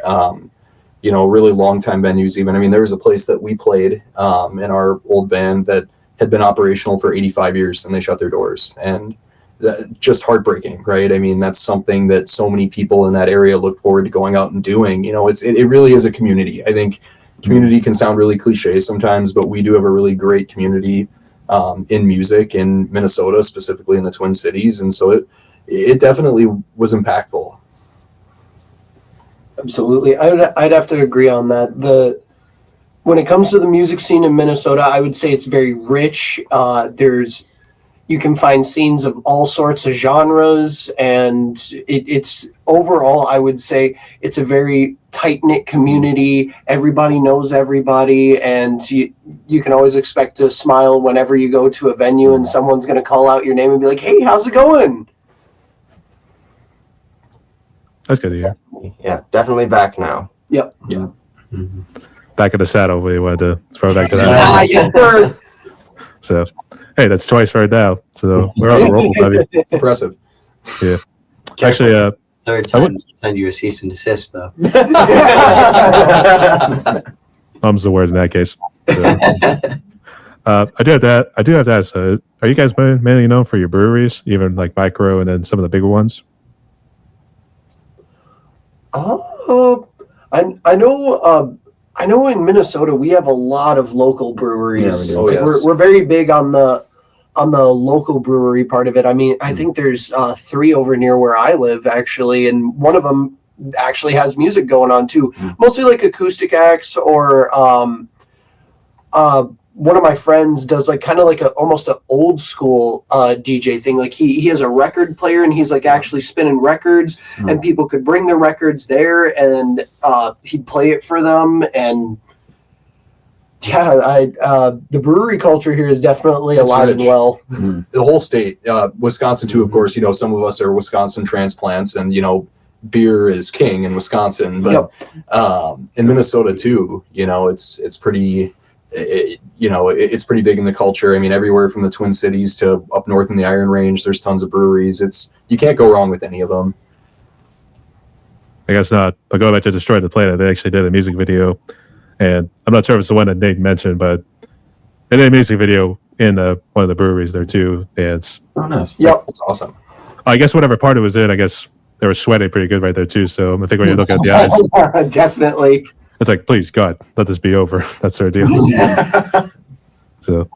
Really long time venues even. I mean, there was a place that we played in our old band that had been operational for 85 years and they shut their doors. And just heartbreaking, right? I mean, that's something that so many people in that area look forward to going out and doing. It really is a community. I think community can sound really cliche sometimes, but we do have a really great community in music in Minnesota, specifically in the Twin Cities. And so it definitely was impactful. Absolutely. I'd have to agree on that. When it comes to the music scene in Minnesota, I would say it's very rich. You can find scenes of all sorts of genres, and it's overall, I would say it's a very tight-knit community. Everybody knows everybody, and you can always expect to smile whenever you go to a venue and someone's going to call out your name and be like, "Hey, how's it going?" That's good to hear. Yeah, definitely back now. Yep. Yeah. Back in the saddle, we wanted to throw back to Ah, that. yes, sir. So, hey, that's twice right now. So we're on the roll, baby. It's impressive. Yeah. Actually, Third I time would- send you a cease and desist, though. mum's the word in that case. So, I do have to ask. Are you guys mainly known for your breweries, even like micro, and then some of the bigger ones? I know in Minnesota we have a lot of local breweries. Yeah, we do. Like, Oh, yes. we're very big on the local brewery part of it. I mean, I think there's 3 over near where I live actually, and one of them actually has music going on too. Mostly like acoustic acts, or one of my friends does like kind of like almost an old school DJ thing. Like he has a record player and he's like actually spinning records, and people could bring their records there and he'd play it for them. And yeah, the brewery culture here is definitely It's alive and rich. well. The whole state, Wisconsin too, of course. Some of us are Wisconsin transplants, and beer is king in Wisconsin. But in Minnesota too, it's pretty. It's pretty big in the culture. I mean, everywhere from the Twin Cities to up north in the Iron Range, there's tons of breweries. You can't go wrong with any of them. I guess not. But going back to Destroy the Planet, they actually did a music video, and I'm not sure if it's the one that Nate mentioned, but they did a music video in one of the breweries there too. And Yep. It's awesome. I guess whatever part it was in, I guess they were sweating pretty good right there too. So I think when you look at the eyes, Definitely. it's like, please God, let this be over. That's their deal. So,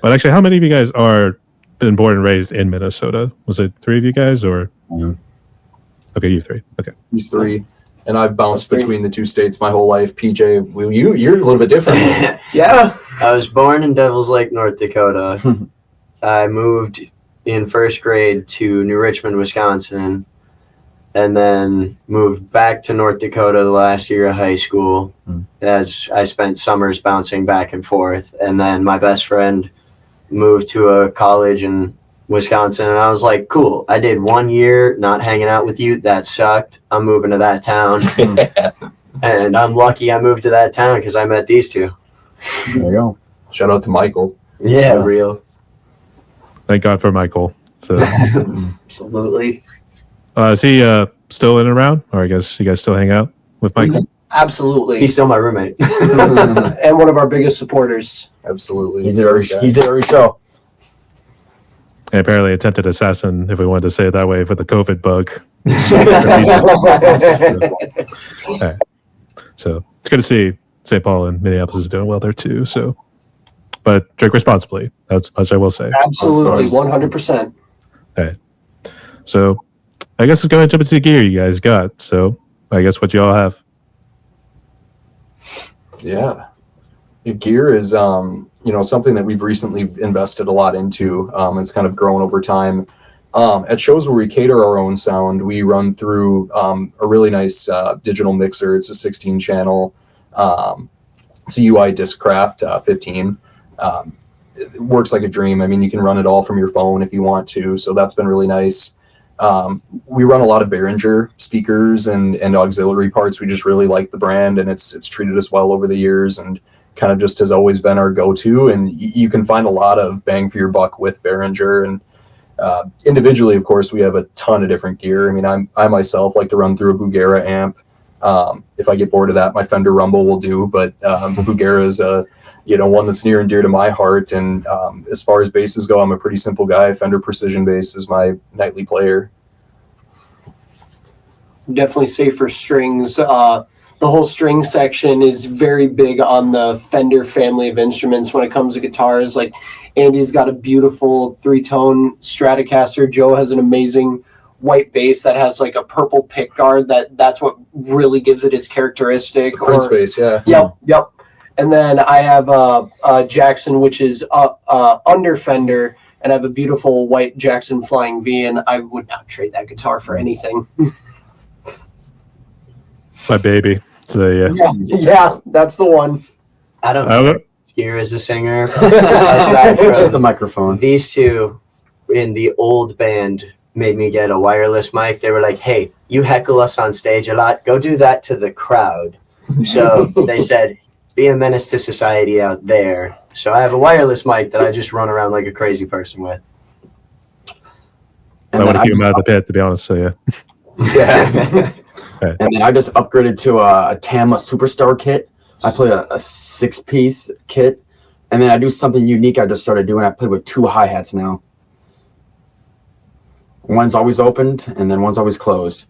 but actually, how many of you guys are been born and raised in Minnesota? Was it 3 of you guys, or? Okay, you 3. Okay. These 3. And I've bounced That's 3. between the 2 states my whole life. PJ, you're a little bit different. Yeah. I was born in Devils Lake, North Dakota. I moved in first grade to New Richmond, Wisconsin, and then moved back to North Dakota the last year of high school, as I spent summers bouncing back and forth. And then my best friend moved to a college in Wisconsin, and I was like, cool, I did 1 year not hanging out with you. That sucked. I'm moving to that town. And I'm lucky I moved to that town because I met these 2. There you go. Shout out to Michael. Yeah, real. Thank God for Michael. So, Absolutely. is he still in and around, or I guess you guys still hang out with Michael? Absolutely. He's still my roommate. And one of our biggest supporters. Absolutely. He's there every show. And apparently attempted assassin, if we wanted to say it that way, for the COVID bug. Alright. So it's good to see St. Paul and Minneapolis is doing well there too. So, but drink responsibly. That's much I will say. Absolutely, 100%. So, I guess let's go ahead and jump into the gear you guys got. So, I guess what you all have. Yeah. Your gear is, something that we've recently invested a lot into. It's kind of grown over time. At shows where we cater our own sound, we run through a really nice digital mixer. It's a 16 channel. It's a UI Discraft 15. It works like a dream. I mean, you can run it all from your phone if you want to. So that's been really nice. We run a lot of Behringer speakers and auxiliary parts. We just really like the brand, and it's treated us well over the years, and kind of just has always been our go-to. And you can find a lot of bang for your buck with Behringer. And individually, of course, we have a ton of different gear. I mean, I myself like to run through a Bugera amp. If I get bored of that, my Fender Rumble will do. But Bugera is one that's near and dear to my heart. And as far as basses go, I'm a pretty simple guy. Fender Precision Bass is my nightly player. Definitely safer strings. The whole string section is very big on the Fender family of instruments when it comes to guitars. Like Andy's got a beautiful 3-tone Stratocaster. Joe has an amazing white bass that has like a purple pick guard. That's what really gives it its characteristic. The Prince bass, yeah. Yep. And then I have a Jackson, which is under Fender, and I have a beautiful white Jackson Flying V, and I would not trade that guitar for anything. My baby. So Yeah, that's the one. I don't hear as a singer. Aside from Just the microphone. these two in the old band made me get a wireless mic. They were like, hey, you heckle us on stage a lot. Go do that to the crowd. So they said, be a menace to society out there. So I have a wireless mic that I just run around like a crazy person with. I want to keep him out of the pit, to be honest. So yeah. Yeah. And then I just upgraded to a Tama Superstar kit. I play a 6-piece kit. And then I do something unique I just started doing. I play with 2 hi-hats now. One's always opened, and then one's always closed.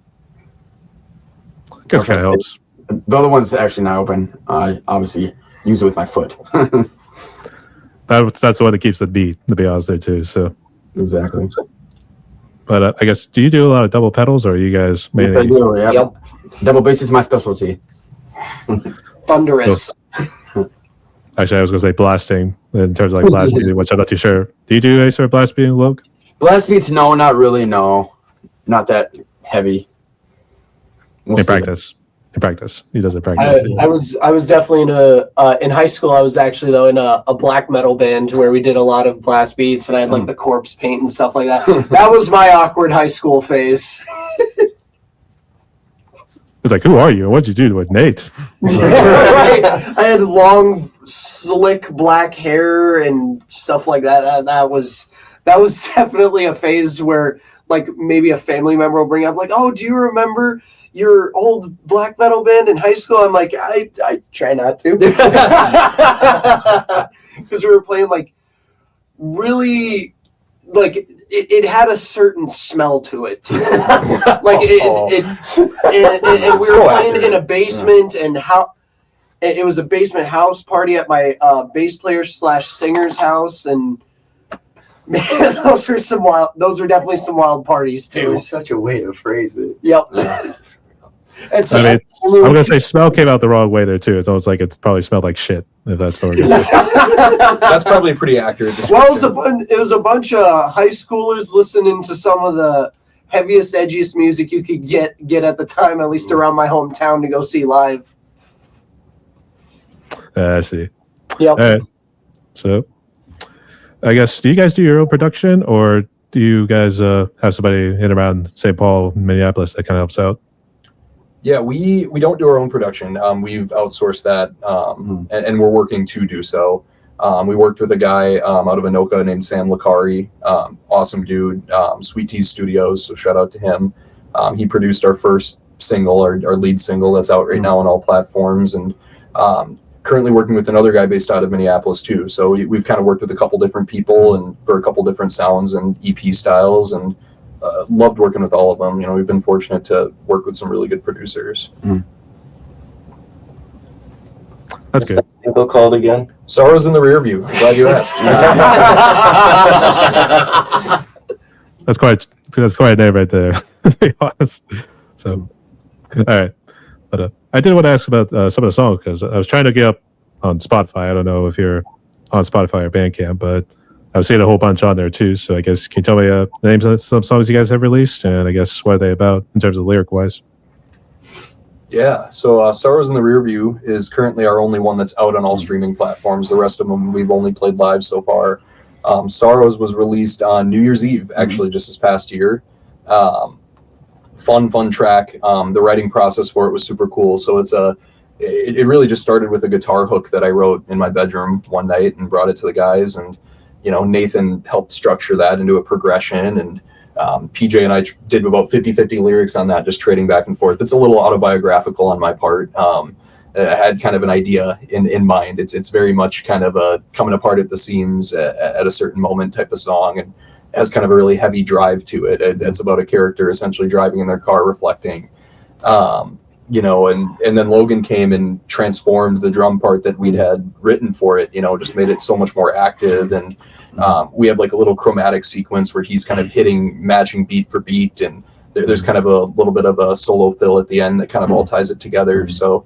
Guess kind of helps. The other one's actually not open. I obviously use it with my foot. That's the one that keeps the beat, to be honest, there too. So Exactly. But I guess, do you do a lot of double pedals, or are you guys mainly? Yes, I do. Yeah. Yep. Double bass is my specialty. Thunderous. Actually, I was going to say blasting in terms of like blast music, which I'm not too sure. Do you do any sort of blast beating, Luke? Blast beats, no, not really, no. Not that heavy. We'll In see. practice. In practice. He does it in practice. I was definitely in high school. I was actually though in a black metal band where we did a lot of blast beats, and I had like the corpse paint and stuff like that. That was my awkward high school phase. It's like, who are you? What'd you do with Nate? Right. I had long, slick black hair and stuff like that. That was definitely a phase where like maybe a family member will bring up like, oh, do you remember your old black metal band in high school? I'm like, I try not to. Because we were playing like really, like it had a certain smell to it too. Like and we were playing in a basement, and how it was a basement house party at my bass player / singer's house, and man, those were definitely some wild parties It too. was such a way to phrase it. Yep. It's I mean, I'm going to say smell came out the wrong way there too. It's almost like it's probably smelled like shit, if that's what we're going to say. That's probably a pretty accurate Well, description. it was a bunch of high schoolers listening to some of the heaviest, edgiest music you could get at the time, at least around my hometown, to go see live. I see. Yep. All right. So, I guess, do you guys do your own production, or do you guys have somebody in around St. Paul, Minneapolis that kind of helps out? Yeah, we don't do our own production. We've outsourced that, and we're working to do so. We worked with a guy out of Anoka named Sam Lakari, awesome dude, Sweet Teas Studios, so shout out to him. He produced our first single, our lead single that's out right now on all platforms, and currently working with another guy based out of Minneapolis too. So we've kind of worked with a couple different people and for a couple different sounds and EP styles, and loved working with all of them. We've been fortunate to work with some really good producers. That's good. What's that single called again? Sorrow's in the rear view. Glad you asked. That's quite a name right there, to be honest. So, all right. But I did want to ask about some of the songs because I was trying to get up on Spotify. I don't know if you're on Spotify or Bandcamp, but I've seen a whole bunch on there too. So I guess can you tell me the names of some songs you guys have released, and I guess what are they about in terms of lyric wise? Yeah, so Sorrows in the Rear View is currently our only one that's out on all streaming platforms. The rest of them we've only played live so far. Sorrows was released on New Year's Eve, actually, just this past year. Fun track. The writing process for it was super cool. So it really just started with a guitar hook that I wrote in my bedroom one night and brought it to the guys. And, Nathan helped structure that into a progression. And PJ and I did about 50-50 lyrics on that, just trading back and forth. It's a little autobiographical on my part. I had kind of an idea in mind. It's very much kind of a coming apart at the seams at a certain moment type of song, and has kind of a really heavy drive to it. It's about a character essentially driving in their car, reflecting, and then Logan came and transformed the drum part that we'd had written for it, just made it so much more active. And we have like a little chromatic sequence where he's kind of hitting, matching beat for beat. And there's kind of a little bit of a solo fill at the end that kind of all ties it together. So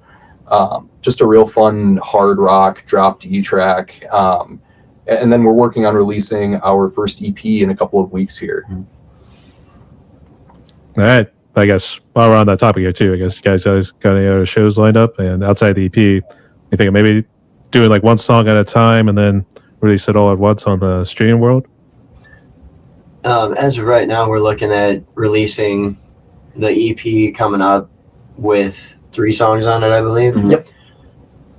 just a real fun, hard rock drop D track. And then we're working on releasing our first EP in a couple of weeks here. All right. I guess while we're on that topic here too, I guess you guys got any other shows lined up? And outside the EP, you think of maybe doing like one song at a time and then release it all at once on the streaming world? As of right now, we're looking at releasing the EP coming up with 3 songs on it, I believe. Yep.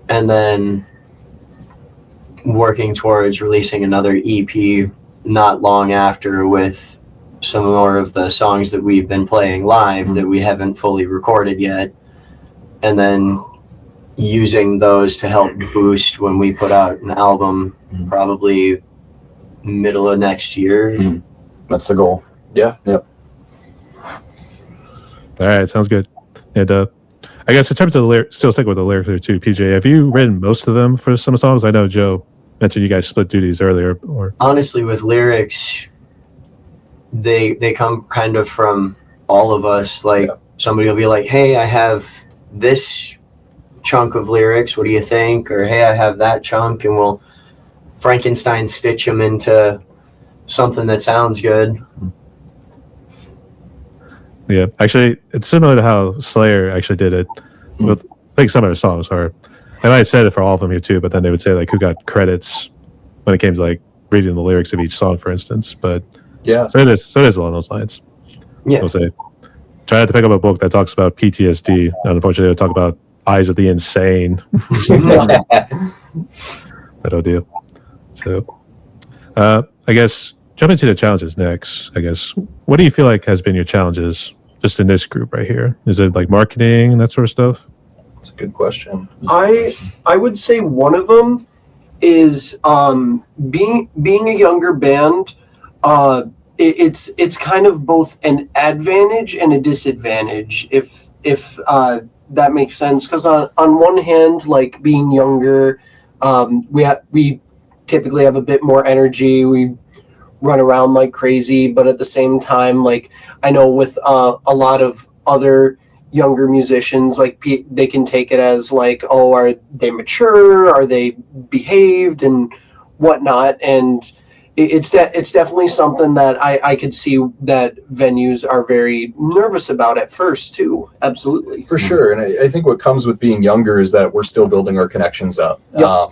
And then working towards releasing another EP not long after with some more of the songs that we've been playing live that we haven't fully recorded yet. And then using those to help boost when we put out an album, probably middle of next year. That's the goal. Yeah. Yep. All right. Sounds good. And I guess in terms of the lyrics, still stick with the lyrics there too, PJ. Have you written most of them for some songs? I know Joe mentioned you guys split duties earlier. Or Honestly, with lyrics, they come kind of from all of us. Like somebody will be like, hey, I have this chunk of lyrics. What do you think? Or, hey, I have that chunk. And we'll Frankenstein stitch them into something that sounds good. yeah, actually, it's similar to how Slayer actually did it with I think some of their songs are. And I said it for all of them here too, but then they would say like who got credits when it came to like reading the lyrics of each song, for instance. But Yeah. so it is along those lines. Yeah. I'll say. Try not to pick up a book that talks about PTSD. And unfortunately, they'll talk about Eyes of the Insane. That deal. So, I guess jumping to the challenges next. I guess what do you feel like has been your challenges just in this group right here? Is it like marketing and that sort of stuff? That's a good question. I would say one of them is being a younger band. It's kind of both an advantage and a disadvantage, if that makes sense. Because on one hand, like being younger, we typically have a bit more energy. We run around like crazy, but at the same time, like I know with a lot of other younger musicians, like they can take it as like, oh, are they mature? Are they behaved and whatnot? And it's definitely something that I could see that venues are very nervous about at first too. Absolutely. For sure. And I think what comes with being younger is that we're still building our connections up. Yep.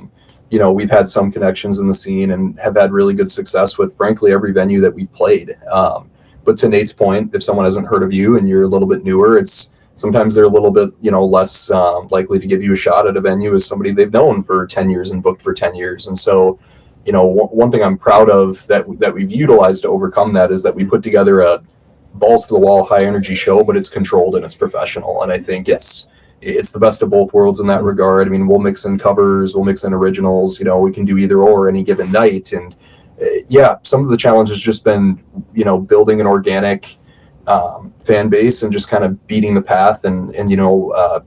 We've had some connections in the scene and have had really good success with, frankly, every venue that we've played. But to Nate's point, if someone hasn't heard of you and you're a little bit newer, it's sometimes they're a little bit, less likely to give you a shot at a venue as somebody they've known for 10 years and booked for 10 years. And so, one thing I'm proud of that we've utilized to overcome that is that we put together a balls to the wall, high energy show, but it's controlled and it's professional. And I think it's the best of both worlds in that regard. I mean, we'll mix in covers, we'll mix in originals, we can do either or any given night. And yeah, some of the challenge has just been, building an organic fan base and just kind of beating the path and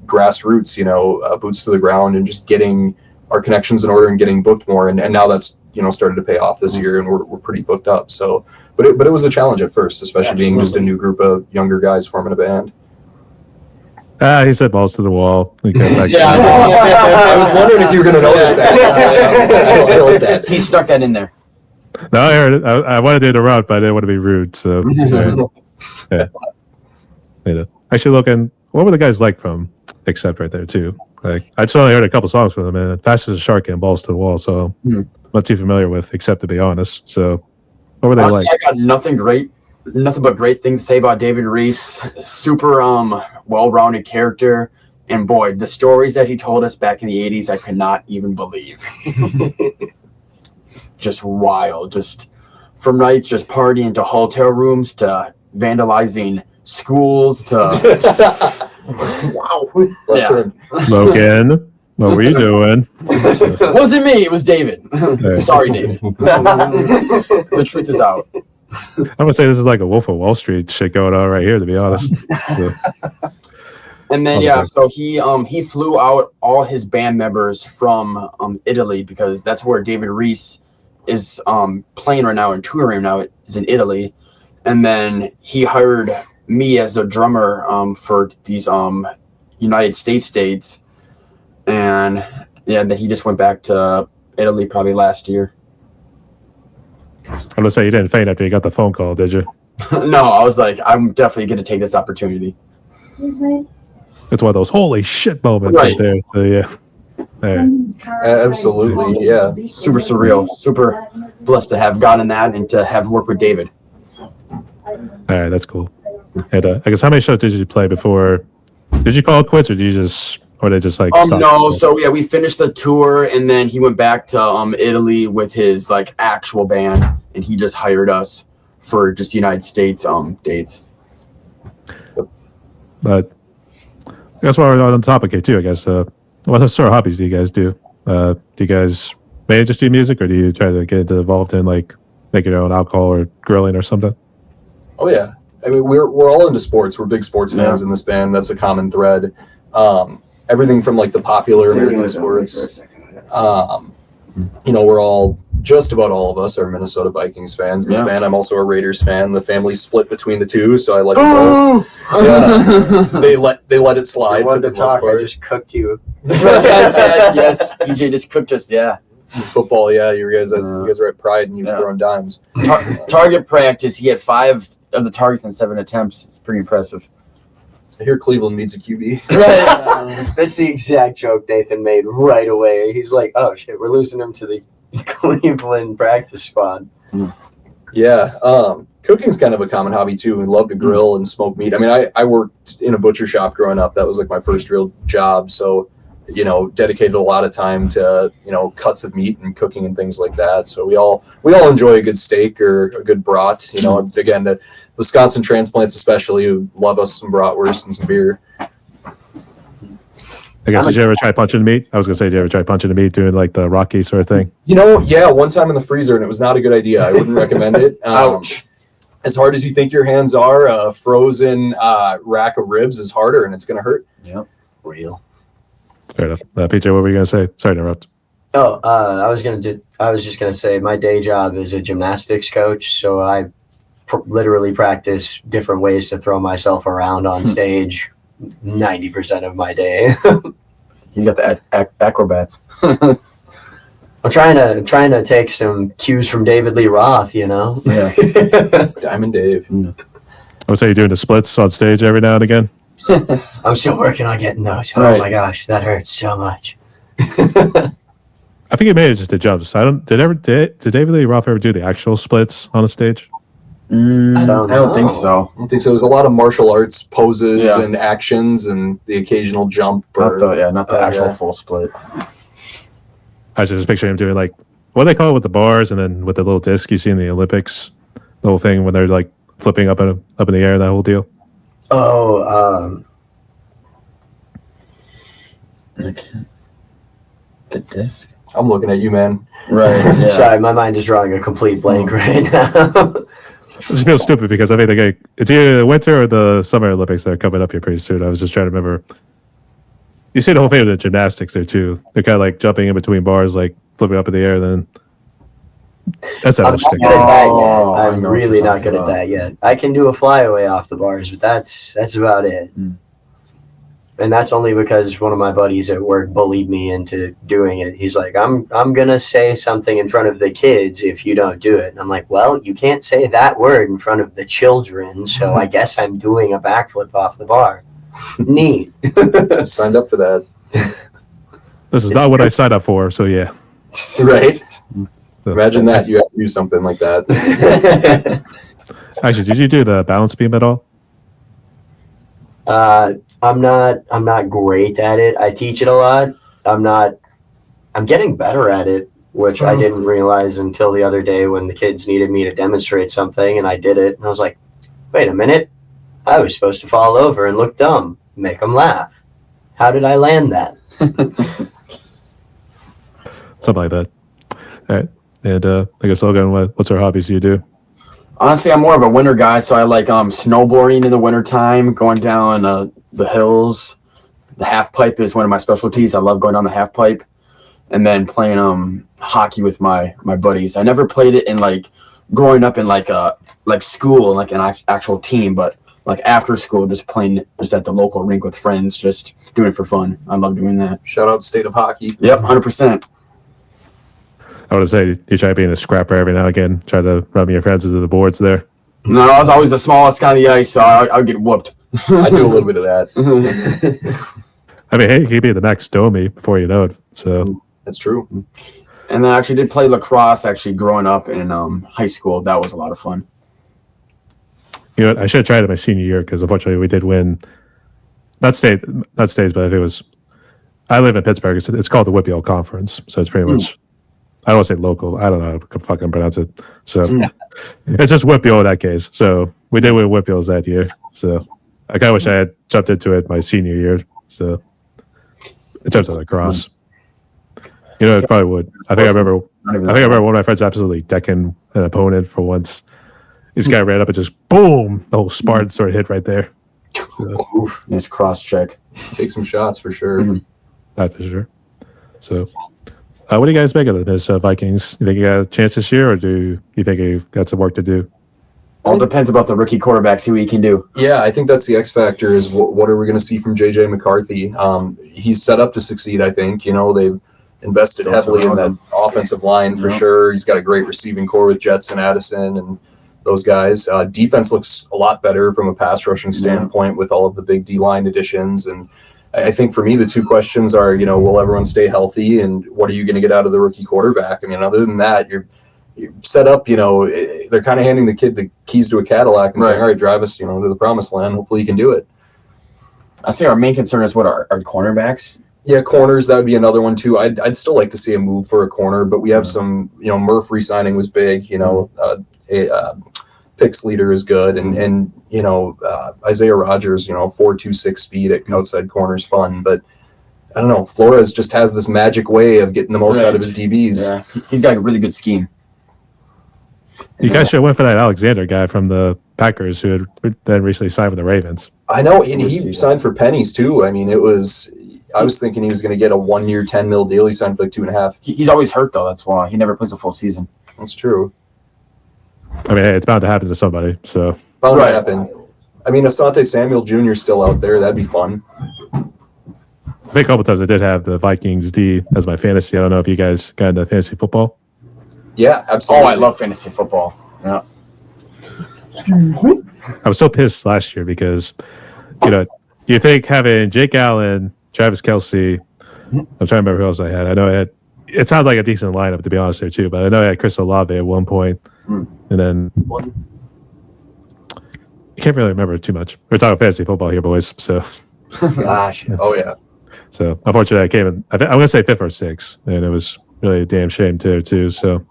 grassroots, boots to the ground, and just getting our connections in order and getting booked more. And now that's, started to pay off this year, and we're pretty booked up. So, but it was a challenge at first, especially being just a new group of younger guys forming a band. He said balls to the wall. We got back Yeah, I was wondering if you were going to notice that. I like that. he stuck that in there. No, I heard it. I wanted to interrupt, but I didn't want to be rude. So, yeah. Actually, Logan, what were the guys like from Accept right there too? Like, I just only heard a couple songs from them, and Fast as a Shark and Balls to the Wall. So, I'm not too familiar with Accept, to be honest. So, what were they Honestly, like? I got nothing but great things to say about David Reese. Super well-rounded character, and boy, the stories that he told us back in the 80s, I could not even believe. Just wild. Just from nights just partying to hotel rooms to vandalizing schools to wow. Left turn. Logan, what were you doing? It wasn't me, it was David. Sorry, David. The truth is out. I'm gonna say this is like a Wolf of Wall Street shit going on right here, to be honest. So, And then so he flew out all his band members from Italy, because that's where David Reese is playing right now and touring right now, is in Italy. And then he hired me as a drummer for these United States dates. And then he just went back to Italy probably last year. I'm gonna say you didn't faint after you got the phone call, did you? No, I was like, I'm definitely going to take this opportunity. It's one of those holy shit moments right there. So yeah. All right. Absolutely, yeah. Super surreal. Super blessed to have gotten that and to have worked with David. All right, that's cool. And I guess how many shows did you play before? Did you call it quits, or they just like? Stop? No. So yeah, we finished the tour, and then he went back to Italy with his like actual band, and he just hired us for just United States dates. But I guess while we're on the topic here too, I guess what sort of hobbies do you guys do? Do you guys mainly just do music, or do you try to get involved in like making your own alcohol or grilling or something? Oh yeah, I mean we're all into sports. We're big sports fans in this band. That's a common thread. Everything from like the popular American sports. We're all, just about all of us are Minnesota Vikings fans. This band, I'm also a Raiders fan. The family's split between the two, so I like them both. Yeah. They let it slide for the most part. I just cooked you. yes. PJ just cooked us. Yeah. Football, yeah. You guys are at Pride, and he was throwing dimes. Target practice, he had 5 of the targets in 7 attempts. It's pretty impressive. I hear Cleveland needs a QB. That's the exact joke Nathan made right away. He's like, "Oh shit, we're losing him to the Cleveland practice squad." Yeah, cooking's kind of a common hobby too. We love to grill and smoke meat. I mean, I worked in a butcher shop growing up. That was like my first real job. So, dedicated a lot of time to cuts of meat and cooking and things like that. So we all enjoy a good steak or a good brat. Again, the Wisconsin transplants especially who love us some bratwurst and some beer. I guess did you ever try punching the meat? I was gonna say, did you ever try punching the meat, doing like the Rocky sort of thing? Yeah, one time in the freezer, and it was not a good idea. I wouldn't recommend it. Ouch. As hard as you think your hands are, a frozen rack of ribs is harder, and it's gonna hurt. Yep. Real. Fair enough. PJ, what were you gonna say? Sorry to interrupt. Oh, I was just gonna say my day job is a gymnastics coach, so I literally practice different ways to throw myself around on stage 90% of my day. He's got the acrobats. I'm trying to take some cues from David Lee Roth, Yeah. Diamond Dave. I would say you're doing the splits on stage every now and again. I'm still working on getting those. Oh Right. my gosh, that hurts so much. I think he made it just the jumps. Did David Lee Roth ever do the actual splits on a stage? I don't think so. I don't think so. There's a lot of martial arts poses Yeah. and actions and the occasional jump. Not the actual full split. I was just picturing him doing like, what do they call it with the bars and then with the little disc you see in the Olympics, the whole thing when they're like flipping up in the air, that whole deal. Oh, The disc. I'm looking at you, man. Right. Yeah. Sorry, my mind is drawing a complete blank right now. I just feel stupid because I think it's either the winter or the Summer Olympics that are coming up here pretty soon. I was just trying to remember. You see the whole thing with the gymnastics there too. They're kind of like jumping in between bars, like flipping up in the air. Then that's how I'm much not stick. good at that yet. Oh, I I'm know what really you're not talking good at about. that yet. I can do a flyaway off the bars, but that's about it. Mm. And that's only because one of my buddies at work bullied me into doing it. He's like, I'm gonna say something in front of the kids if you don't do it. And I'm like, well, you can't say that word in front of the children, so I guess I'm doing a backflip off the bar. Neat. Signed up for that. This is not what I signed up for. So yeah. Right? So- Imagine that you have to do something like that. Actually, did you do the balance beam at all? I'm not great at it. I teach it a lot. I'm getting better at it, which I didn't realize until the other day when the kids needed me to demonstrate something and I did it. And I was like, wait a minute. I was supposed to fall over and look dumb, make them laugh. How did I land that? Something like that. All right. And I guess Logan, what's our hobbies you do? Honestly, I'm more of a winter guy, so I like snowboarding in the wintertime, going down the hills. The half pipe is one of my specialties. I love going down the half pipe, and then playing hockey with my buddies. I never played it in like growing up in like school, like an actual team, but like after school, just playing just at the local rink with friends, just doing it for fun. I love doing that. Shout out State of Hockey. Yep, 100%. I would say you try being a scrapper every now and again. Try to run your friends into the boards there. No, I was always the smallest guy on the ice, so I would get whooped. I do a little bit of that. I mean, hey, you could be the next Domi before you know it. So That's true. And then I actually did play lacrosse actually growing up in high school. That was a lot of fun. you know what? I should have tried it my senior year because unfortunately we did win. Not states, but I think it was. I live in Pittsburgh. It's called the WPL Conference, so it's pretty much. I don't want to say local. I don't know how to fucking pronounce it. So it's just WPL in that case. So we did win WPLs that year. So I kind of wish I had jumped into it my senior year. So in terms of lacrosse, you know, it probably would. I think I remember one of my friends absolutely decking an opponent for once. This guy ran up and just boom, the whole Spartan sort of hit right there. So, Nice cross check. Take some shots for sure. not for sure. So, what do you guys make of this Vikings? You think you got a chance this year, or do you think you've got some work to do? All depends about the rookie quarterback. See what he can do. Yeah, I think that's the X factor is what are we going to see from JJ McCarthy? He's set up to succeed, I think. You know, they've invested heavily in that offensive line for sure. He's got a great receiving core with Jetson, Addison, and those guys. Defense looks a lot better from a pass rushing standpoint with all of the big D-line additions. And I think for me, the two questions are, you know, will everyone stay healthy, and what are you going to get out of the rookie quarterback? I mean, other than that, you're set up, you know, they're kind of handing the kid the keys to a Cadillac and saying, all right, drive us, you know, to the promised land. Hopefully you can do it. I say our main concern is what our cornerbacks. Yeah, corners, that would be another one too. I'd still like to see a move for a corner, but we have some, you know, Murph re-signing was big, you know, Picks leader is good, and you know, Isaiah Rodgers, you know, 4.26 speed at outside corners fun, but I don't know, Flores just has this magic way of getting the most out of his DBs. Yeah, he's got a really good scheme. You guys should have went for that Alexander guy from the Packers who had then recently signed with the Ravens. I know, and he signed for pennies too. I mean, I was thinking he was going to get a 1 year, $10 million deal. He signed for like 2.5. He's always hurt though. That's why he never plays a full season. That's true. I mean, hey, it's bound to happen to somebody. So It's bound to happen. I mean, Asante Samuel Jr. is still out there. That'd be fun. I think a couple times I did have the Vikings D as my fantasy. I don't know if you guys got into fantasy football. Yeah, Oh, absolutely. I love fantasy football. Yeah. I was so pissed last year because, you know, you think having Jake Allen, Travis Kelce, I'm trying to remember who else I had. I know I had, it sounds like a decent lineup to be honest there too, but I know I had Chris Olave at one point, and then you can't really remember too much. We're talking fantasy football here, boys. So, Gosh. Oh, yeah. so unfortunately, I came in. I'm going to say fifth or sixth, and it was really a damn shame too. So,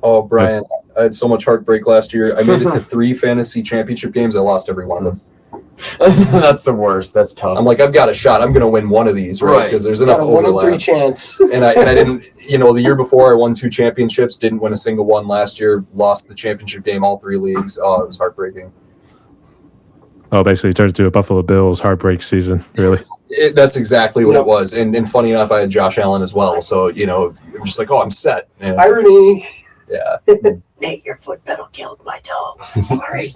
Oh, Brian, I had so much heartbreak last year. I made it to 3 fantasy championship games. I lost every one of them. That's the worst. That's tough. I'm like, I've got a shot. I'm going to win one of these, right? Right. Because there's enough Got a 1 in 3 overlap. chance. And I didn't, the year before I won 2 championships, didn't win a single one last year, lost the championship game, all 3 leagues. Oh, it was heartbreaking. Oh, basically turned into a Buffalo Bills heartbreak season, really. That's exactly what Yep. it was. And funny enough, I had Josh Allen as well. So, I'm just like, oh, I'm set. And, Irony. yeah. Nate, your foot pedal killed my toe. Sorry.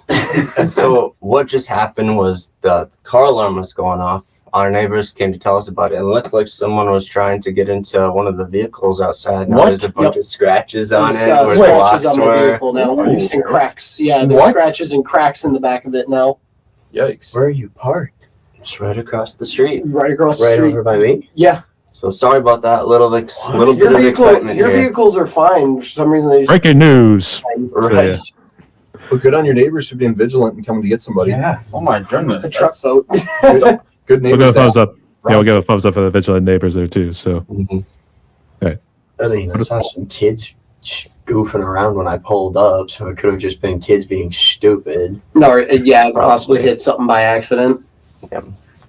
So what just happened was the car alarm was going off. Our neighbors came to tell us about it. It looked like someone was trying to get into one of the vehicles outside. Now What? there's a bunch of scratches on There's, it where the scratches locks on my were. vehicle now. Are you And serious? cracks. Yeah, there's What? scratches and cracks in the back of it now. Yikes. Where are you parked? It's right across the street. Right across the Right street. over by me? Yeah. So sorry about that. Little bit Your of excitement here. vehicles are fine. For some reason they just Breaking news. Right. So, Well, good on your neighbors for being vigilant and coming to get somebody. Yeah. Oh my goodness. a truck That's- boat. Good We'll neighbors. give a thumbs that- up. Yeah, we'll give a thumbs up for the vigilant neighbors there too. So Mhm. I mean, I saw some kids goofing around when I pulled up, so it could have just been kids being stupid. No, yeah, possibly hit something by accident.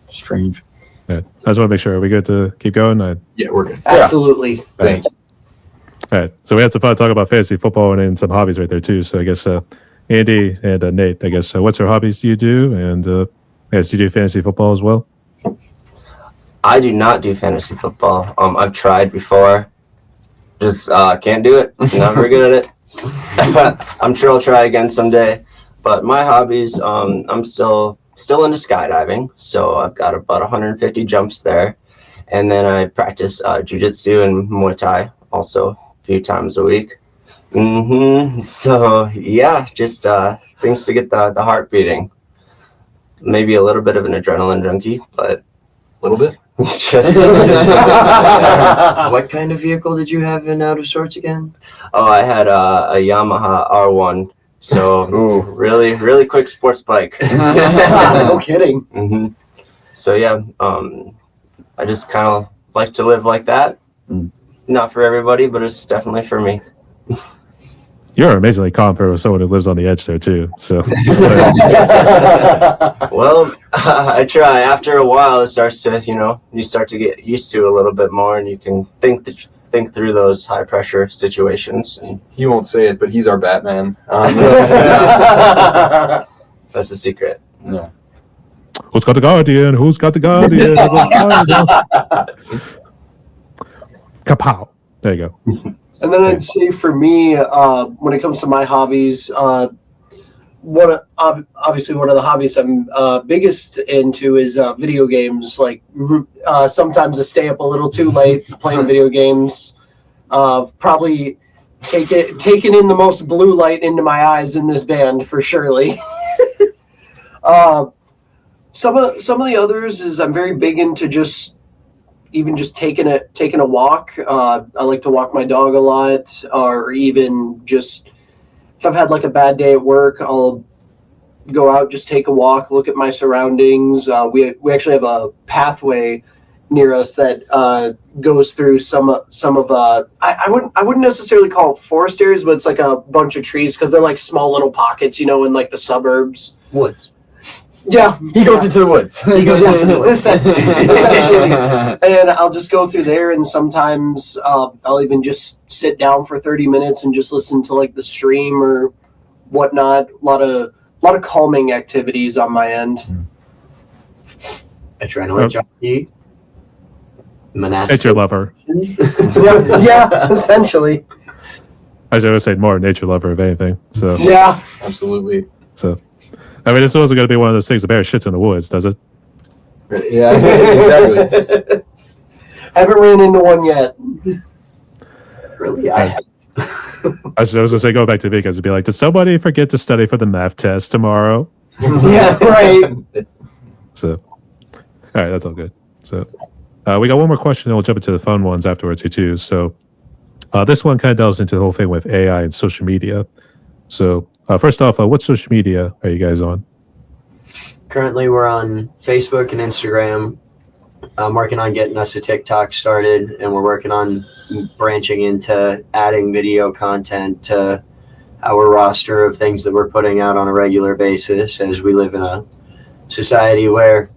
Strange. yeah. I just want to make sure. Are we good to keep going? Yeah, we're good. Absolutely. Thank you. All right. So we had some fun talking about fantasy football and then some hobbies right there too. So I guess Andy and Nate, I guess, what's your hobbies do you do? And yes, you do fantasy football as well? I do not do fantasy football. I've tried before. Just can't do it. Not very good at it. I'm sure I'll try again someday. But my hobbies, I'm still into skydiving. So I've got about 150 jumps there. And then I practice jiu-jitsu and Muay Thai also a few times a week. So yeah, just things to get the heart beating. Maybe a little bit of an adrenaline junkie, but A little bit. just What kind of vehicle did you have in Out of Sorts again? Oh, I had a Yamaha R1, so Ooh. really, really quick sports bike. No kidding. So yeah, I just kind of like to live like that. Mm. Not for everybody, but it's definitely for me. You're amazingly calm for someone who lives on the edge there too. So Well, I try. After a while, it starts to, you start to get used to a little bit more, and you can think through those high pressure situations. And He won't say it, but he's our Batman. that's the secret. Yeah. who's got the Guardian? Who's got the Guardian? Kapow. There you go. And then I'd say for me, when it comes to my hobbies, obviously one of the hobbies I'm biggest into is video games. Like sometimes I stay up a little too late playing video games. Probably taken in the most blue light into my eyes in this band for surely. Some of the others is I'm very big into just taking a walk. I like to walk my dog a lot, or even just if I've had like a bad day at work, I'll go out, just take a walk, look at my surroundings. We actually have a pathway near us that goes through some of I wouldn't necessarily call it forest areas, but it's like a bunch of trees because they're like small little pockets, in like the suburbs. Woods. Yeah, He goes into the woods. He goes into the woods. Essentially. And I'll just go through there, and sometimes I'll even just sit down for 30 minutes and just listen to like the stream or whatnot. A lot of calming activities on my end. Adrenaline junkie. Monastic. Nature lover. yeah, essentially. I was going to say more nature lover, if anything. So, Yeah. Absolutely. I mean, it's also going to be one of those things. A bear shits in the woods, does it? Yeah, exactly. Haven't ran into one yet. Really? I was going to say, go back to Vegas and be like, did somebody forget to study for the math test tomorrow? Yeah, right. So, all right, that's all good. So, we got one more question, and we'll jump into the fun ones afterwards here too. So, this one kind of delves into the whole thing with AI and social media. So, first off, what social media are you guys on? Currently, we're on Facebook and Instagram. I'm working on getting us a TikTok started, and we're working on branching into adding video content to our roster of things that we're putting out on a regular basis, as we live in a society where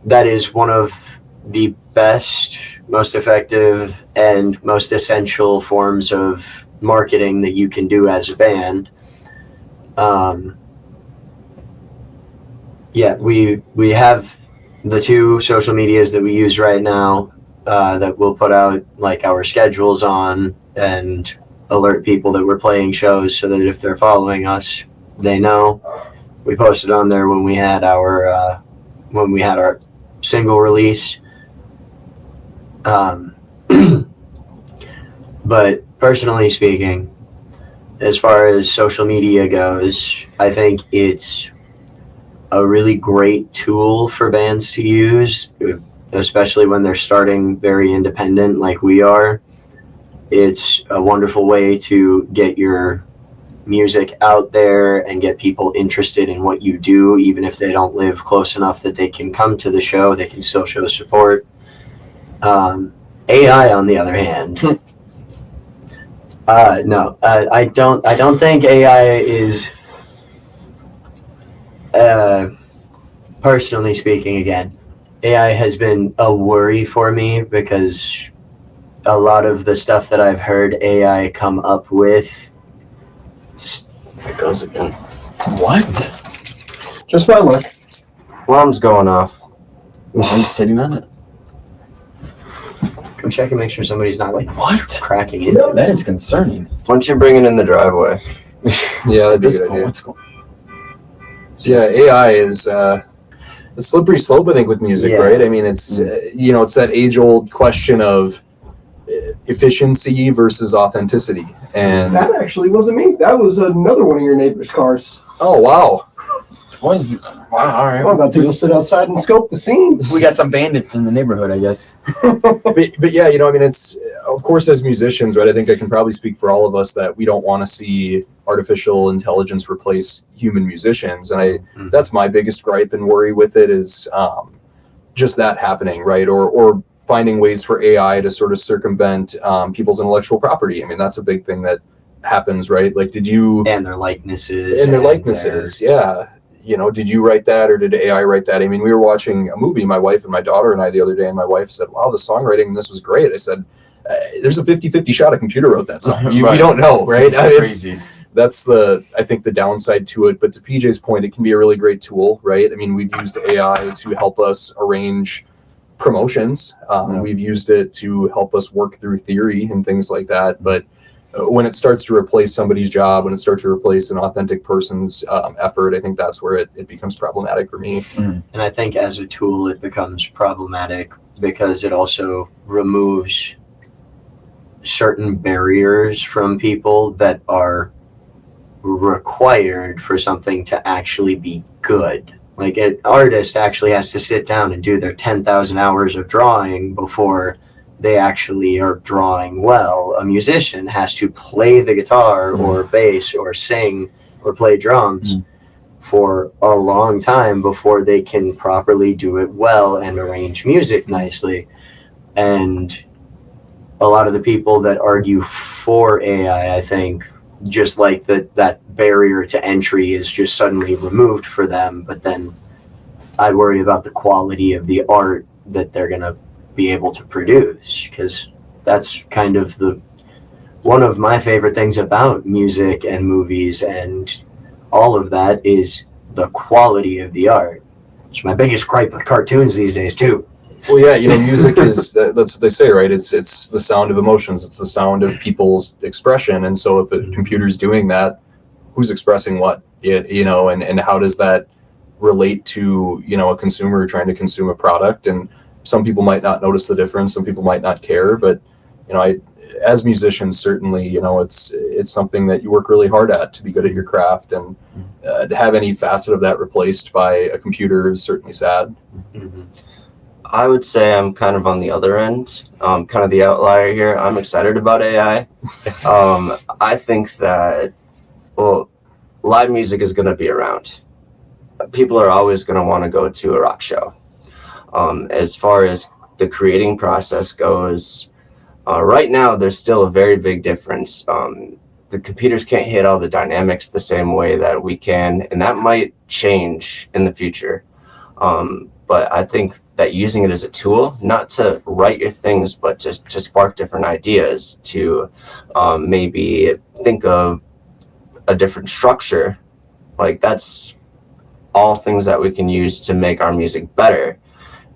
that is one of the best, most effective, and most essential forms of marketing that you can do as a band. Yeah, we have the 2 social medias that we use right now that we'll put out like our schedules on and alert people that we're playing shows so that if they're following us, they know. We posted on there when we had our single release. But personally speaking, as far as social media goes, I think it's a really great tool for bands to use, especially when they're starting very independent like we are. It's a wonderful way to get your music out there and get people interested in what you do, even if they don't live close enough that they can come to the show, they can still show support. AI, on the other hand, no, I don't think AI is, personally speaking, again, AI has been a worry for me because a lot of the stuff that I've heard AI come up with. There it goes again. What? Just my luck. Alarm's going off. I'm sitting on it. Go check and make sure somebody's not like What? cracking into it. That is concerning. Why don't you bring it in the driveway? Yeah, that'd be a This good point, idea. what's going? Yeah, AI is a slippery slope, I think, with music, Yeah. right? I mean, it's it's that age-old question of efficiency versus authenticity. And That actually wasn't me. That was another one of your neighbor's cars. oh wow, What is? Wow, all right. I'm about to go sit outside and scope the scene. We got some bandits in the neighborhood, I guess. but yeah, I mean, it's of course as musicians, right? I think I can probably speak for all of us that we don't want to see artificial intelligence replace human musicians, and that's my biggest gripe and worry with it is just that happening, right? Or finding ways for AI to sort of circumvent people's intellectual property. I mean, that's a big thing that happens, right? Like, And their likenesses. yeah. Did you write that or did AI write that? I mean, we were watching a movie, my wife and my daughter and I, the other day, and my wife said, wow, the songwriting in this was great. I said, there's a 50-50 shot a computer wrote that song. We don't know, right? I mean, Crazy. that's I think the downside to it. But to PJ's point, it can be a really great tool, right? I mean, we've used AI to help us arrange promotions. We've used it to help us work through theory and things like that. But when it starts to replace somebody's job, when it starts to replace an authentic person's effort, I think that's where it becomes problematic for me. And I think as a tool, it becomes problematic because it also removes certain barriers from people that are required for something to actually be good. Like an artist actually has to sit down and do their 10,000 hours of drawing before they actually are drawing well. A musician has to play the guitar or bass or sing or play drums for a long time before they can properly do it well and arrange music nicely. And a lot of the people that argue for AI, I think, just like that barrier to entry is just suddenly removed for them. But then I worry about the quality of the art that they're going to be able to produce, because that's kind of one of my favorite things about music and movies and all of that is the quality of the art. It's my biggest gripe with cartoons these days too. Well, yeah, music is that's what they say, right? It's the sound of emotions. It's the sound of people's expression. And so if a computer's doing that, who's expressing what? And how does that relate to, a consumer trying to consume a product? And some people might not notice the difference. Some people might not care. But, as musicians, certainly, it's something that you work really hard at to be good at your craft. And to have any facet of that replaced by a computer is certainly sad. Mm-hmm. I would say I'm kind of on the other end, kind of the outlier here. I'm excited about AI. I think that, live music is going to be around. People are always going to want to go to a rock show. As far as the creating process goes, right now there's still a very big difference. The computers can't hit all the dynamics the same way that we can, and that might change in the future. But I think that using it as a tool, not to write your things, but just to spark different ideas, to maybe think of a different structure, like that's all things that we can use to make our music better.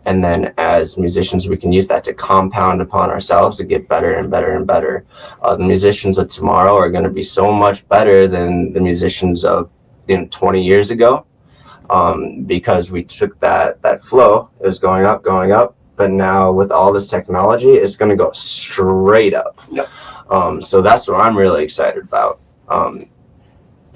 And then as musicians, we can use that to compound upon ourselves to get better and better and better. The musicians of tomorrow are going to be so much better than the musicians of 20 years ago, because we took that flow. It was going up, but now with all this technology, it's going to go straight up. Yep. So that's what I'm really excited about.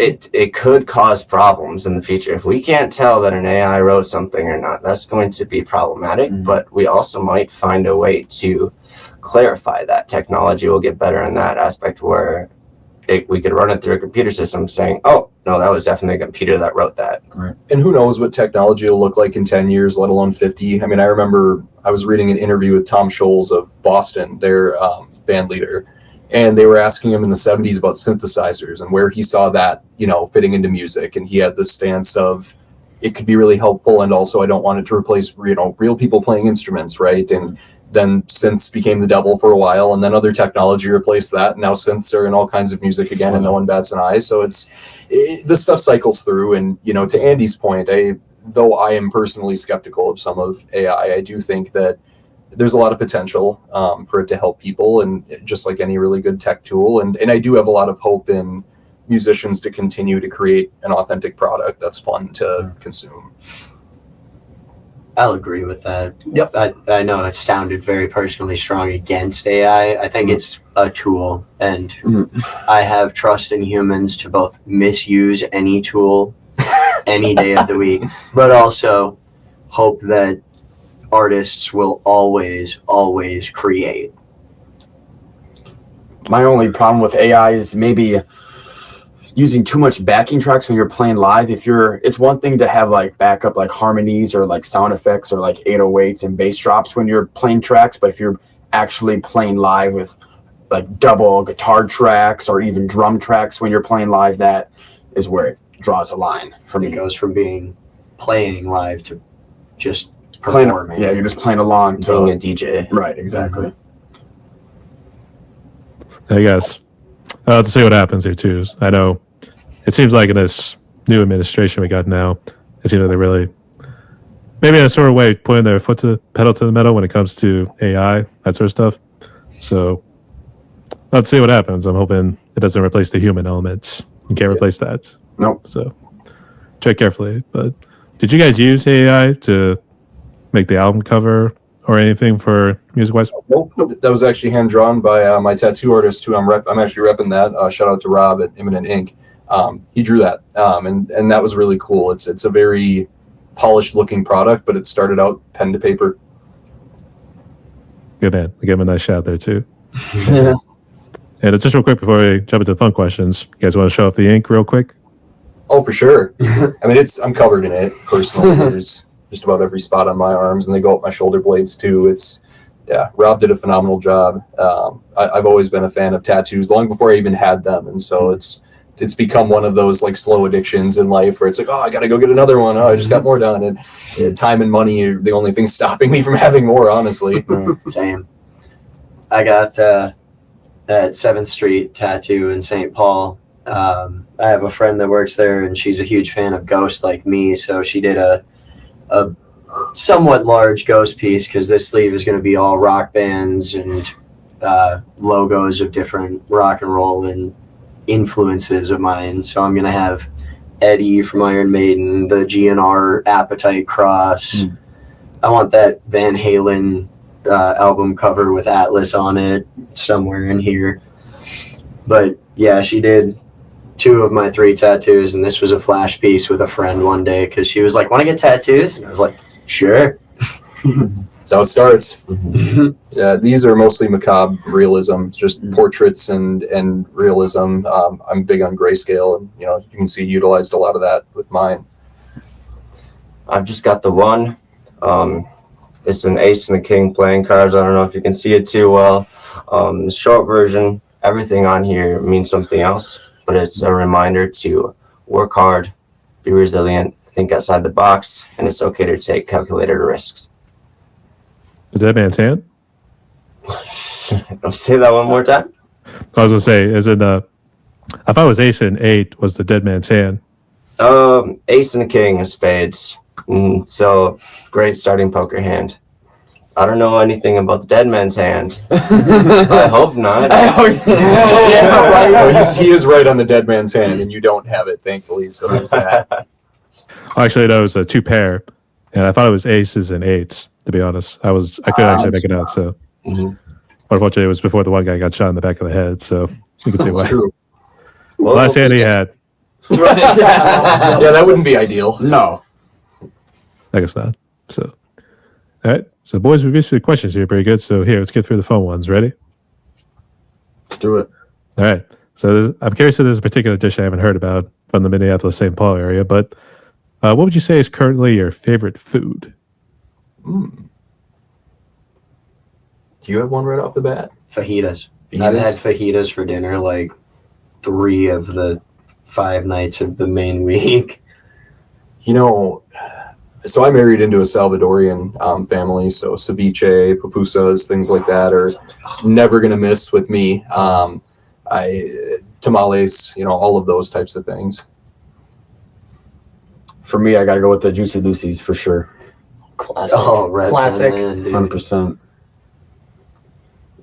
It could cause problems in the future. If we can't tell that an AI wrote something or not, that's going to be problematic, but we also might find a way to clarify that. Technology will get better in that aspect where we could run it through a computer system saying, oh, no, that was definitely a computer that wrote that. Right. And who knows what technology will look like in 10 years, let alone 50. I mean, I remember I was reading an interview with Tom Scholes of Boston, their band leader, and they were asking him in the 70s about synthesizers and where he saw that, fitting into music. And he had this stance of it could be really helpful. And also I don't want it to replace, real people playing instruments. Right. And then synths became the devil for a while, and then other technology replaced that. And now synths are in all kinds of music again, and no one bats an eye. So this stuff cycles through. And, to Andy's point, though I am personally skeptical of some of AI, I do think that there's a lot of potential for it to help people, and just like any really good tech tool. And I do have a lot of hope in musicians to continue to create an authentic product that's fun to consume. I'll agree with that. Yep. I know it sounded very personally strong against AI. I think it's a tool, and I have trust in humans to both misuse any tool any day of the week, but also hope that artists will always create. My only problem with AI is maybe using too much backing tracks when you're playing live. It's one thing to have like backup, like harmonies or like sound effects or like 808s and bass drops when you're playing tracks, but if you're actually playing live with like double guitar tracks or even drum tracks when you're playing live, that is where it draws a line for me. It goes from playing live to just Playing, performing. yeah, you're just playing along to Being a DJ. right, exactly. I guess to see what happens here too. I know it seems like in this new administration we got now, it seems like they're really maybe in a sort of way putting their pedal to the metal when it comes to AI, that sort of stuff. So let's see what happens. I'm hoping it doesn't replace the human elements. You can't replace that. Nope. So check carefully. But did you guys use AI to make the album cover or anything for music-wise? Nope. That was actually hand drawn by my tattoo artist, who I'm actually repping that. Shout out to Rob at Imminent Ink. He drew that, and that was really cool. It's a very polished looking product, but it started out pen to paper. Good man. I give him a nice shout there too. And just real quick before we jump into the fun questions, you guys want to show off the ink real quick? Oh, for sure. I mean, I'm covered in it personally. There's just about every spot on my arms, and they go up my shoulder blades too. Rob did a phenomenal job. I've always been a fan of tattoos long before I even had them, and so it's become one of those like slow addictions in life where it's like, oh, I got to go get another one. Oh, I just got more done, and time and money are the only things stopping me from having more, honestly. Same. I got that 7th Street tattoo in St. Paul. I have a friend that works there, and she's a huge fan of Ghost like me, so she did a somewhat large Ghost piece, because this sleeve is going to be all rock bands and logos of different rock and roll and influences of mine. So I'm going to have Eddie from Iron Maiden, the GNR Appetite Cross. I want that Van Halen album cover with Atlas on it somewhere in here. But yeah, she did 2 of my 3 tattoos, and this was a flash piece with a friend one day because she was like, want to get tattoos? And I was like, sure. That's how it starts. Yeah, these are mostly macabre realism, just portraits and realism. I'm big on grayscale, and you can see utilized a lot of that with mine. I've just got the one. It's an ace and a king playing cards. I don't know if you can see it too well. The short version, everything on here means something else, but it's a reminder to work hard, be resilient, think outside the box, and it's okay to take calculated risks. The Dead Man's Hand? Say that one more time. I was gonna say, is it I thought it was Ace and 8 was the Dead Man's Hand. Ace and a king of spades. So great starting poker hand. I don't know anything about the Dead Man's Hand. I hope not. He is right on the dead man's hand, and you don't have it, thankfully. So there's that. Actually, that was a 2 pair, and I thought it was aces and 8s. To be honest, I couldn't actually make it out. So, unfortunately, it was before the one guy got shot in the back of the head. So you can see why. It's true. The last hand he had, Yeah, that wouldn't be ideal. No. I guess not. So, all right. So, boys, we've reached the questions here pretty good. So, here, let's get through the fun ones. Ready? Let's do it. All right. So, I'm curious if there's a particular dish I haven't heard about from the Minneapolis St. Paul area, but what would you say is currently your favorite food? Do you have one right off the bat? Fajitas. I've had fajitas for dinner like 3 of the 5 nights of the main week. You know, so I married into a Salvadorian family, so ceviche, pupusas, things like that are never going to miss with me. Tamales, all of those types of things. For me, I got to go with the Juicy Lucy's for sure. Classic. Oh, right. Classic. Man, dude. 100%.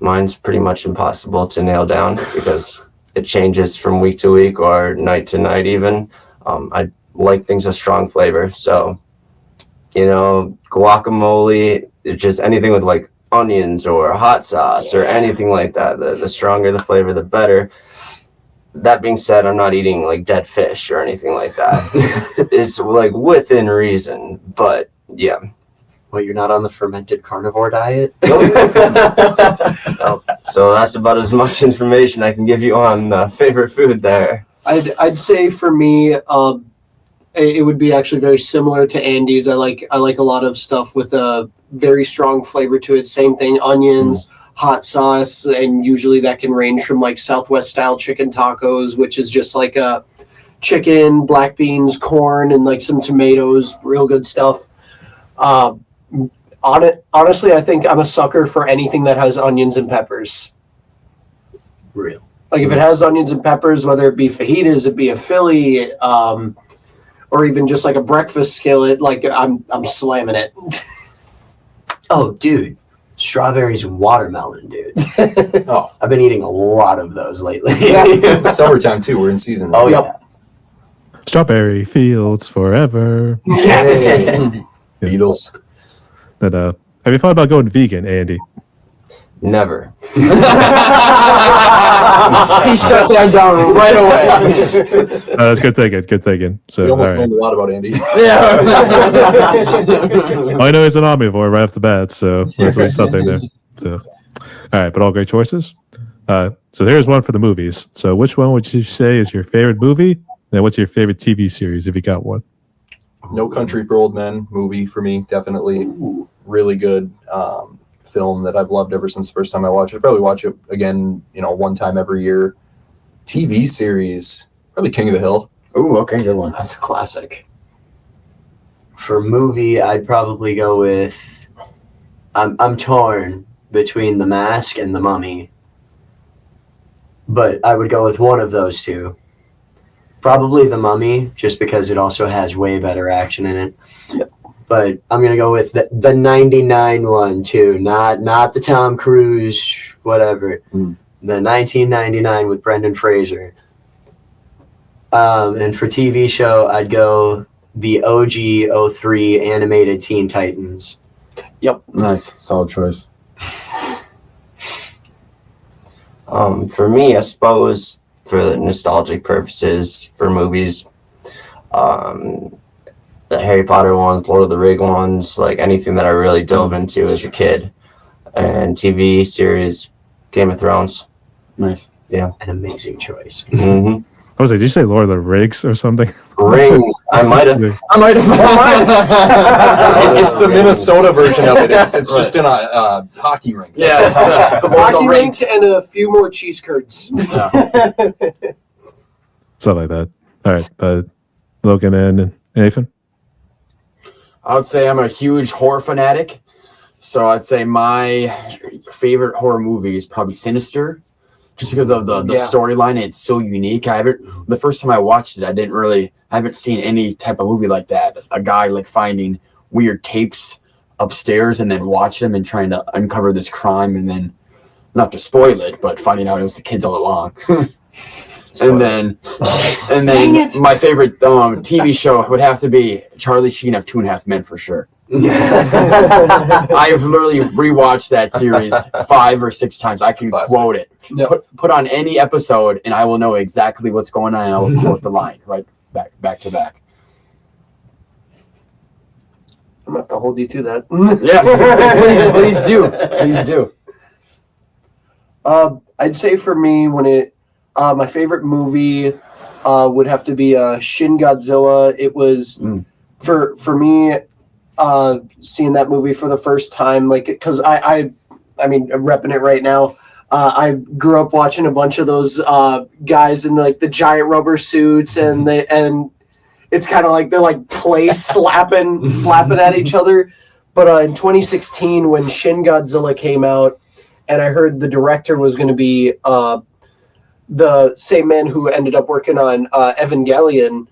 Mine's pretty much impossible to nail down because it changes from week to week or night to night even. I like things with strong flavor. So, guacamole, just anything with like onions or hot sauce or anything like that. The stronger the flavor, the better. That being said, I'm not eating like dead fish or anything like that. It's like within reason, but yeah. Well, you're not on the fermented carnivore diet? No. So that's about as much information I can give you on favorite food there. I'd say for me, it would be actually very similar to Andy's. I like a lot of stuff with a very strong flavor to it. Same thing, onions, hot sauce, and usually that can range from like Southwest style chicken tacos, which is just like a chicken, black beans, corn, and like some tomatoes. Real good stuff. Honestly, I think I'm a sucker for anything that has onions and peppers. Real. Like if it has onions and peppers, whether it be fajitas, it be a Philly, or even just like a breakfast skillet, like I'm slamming it. Oh, dude. Strawberries and watermelon, dude. Oh. I've been eating a lot of those lately. Summertime too. We're in season. Oh, Right? yeah. Strawberry fields forever. Yes. Beatles. But have you thought about going vegan, Andy? Never. He shut that down right away. That's good thinking. Good thinking. So, We all almost right. learned a lot about Andy. I know he's an omnivore right off the bat, so that's at least something there. So, all right, but all great choices. So here's one for the movies. So which one would you say is your favorite movie? And what's your favorite TV series if you got one? No Country for Old Men movie for me, definitely. Really good film that I've loved ever since the first time I watched it. Probably watch it again, one time every year. TV series, probably King of the Hill. Ooh, okay, good one. That's a classic. For movie, I'd probably go with. I'm torn between The Mask and The Mummy, but I would go with one of those two. Probably The Mummy, just because it also has way better action in it. Yep. But I'm gonna go with the 99 one too, not the Tom Cruise whatever. The 1999 with Brendan Fraser. And for TV show, I'd go the OG 03 animated Teen Titans. Yep. Nice, solid choice. For me, I suppose, for the nostalgic purposes, for movies, the Harry Potter ones, Lord of the Rings ones, like anything that I really dove into as a kid, and TV series, Game of Thrones. Nice. Yeah. An amazing choice. Mm-hmm. I was like, did you say Lord of the Rings or something? Rings. I might have. It's the Minnesota version of it. It's just in a hockey rink. Yeah, it's a Hockey rink rinks. and a few more cheese curds. Something like that. All right, Logan and Nathan? I would say I'm a huge horror fanatic. So I'd say my favorite horror movie is probably Sinister, just because of the storyline. It's so unique. The first time I watched it, I haven't seen any type of movie like that. A guy like finding weird tapes upstairs and then watch them and trying to uncover this crime, and then, not to spoil it, but finding out it was the kids all along. And then my favorite TV show would have to be Charlie Sheen of 2.5 Men for sure. I've literally rewatched that series 5 or 6 times. I can quote it. Yep. Put on any episode, and I will know exactly what's going on, and I will quote the line right back to back. I'm gonna have to hold you to that. Yes, please do. I'd say for me, my favorite movie would have to be Shin Godzilla. It was for me seeing that movie for the first time, like, because I mean, I'm repping it right now. I grew up watching a bunch of those guys in like the giant rubber suits, and it's kind of like they're like slapping at each other. But in 2016, when Shin Godzilla came out, and I heard the director was going to be the same man who ended up working on Evangelion,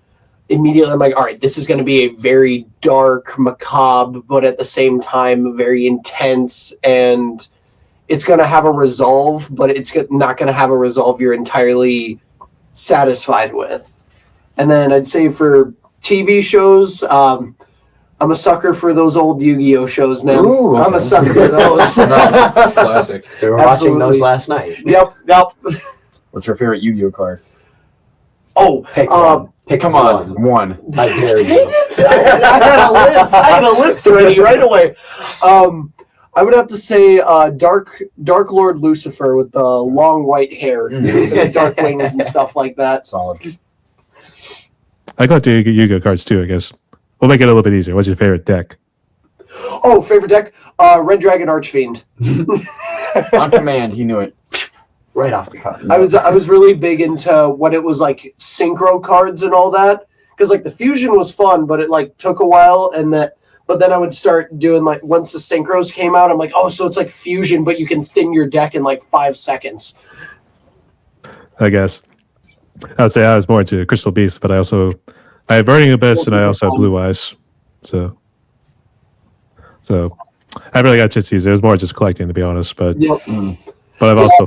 immediately I'm like, all right, this is going to be a very dark, macabre, but at the same time very intense, and it's going to have a resolve, but it's not going to have a resolve you're entirely satisfied with. And then I'd say for TV shows, I'm a sucker for those old Yu-Gi-Oh shows, man. Ooh, okay. I'm a sucker for those. Classic. We were watching those last night. Yep. What's your favorite Yu-Gi-Oh card? Oh, pick one. Come on, one. I dare you. I had a list ready right away. I would have to say Dark Lord Lucifer with the long white hair, and the dark wings and stuff like that. Solid. I got the Yu-Gi-Oh cards too, I guess. We'll make it a little bit easier. What's your favorite deck? Oh, favorite deck? Red Dragon Archfiend. On command, he knew it. Right off the cuff. I was really big into when it was like synchro cards and all that, because like the fusion was fun, but it like took a while, but then I would start doing like, once the synchros came out, I'm like, oh, so it's like fusion, but you can thin your deck in like 5 seconds. I guess I would say I was more into Crystal Beast, but I have Burning Abyss, and I also have Blue Eyes. So I really got chance to use it. It was more just collecting, to be honest. But but I've also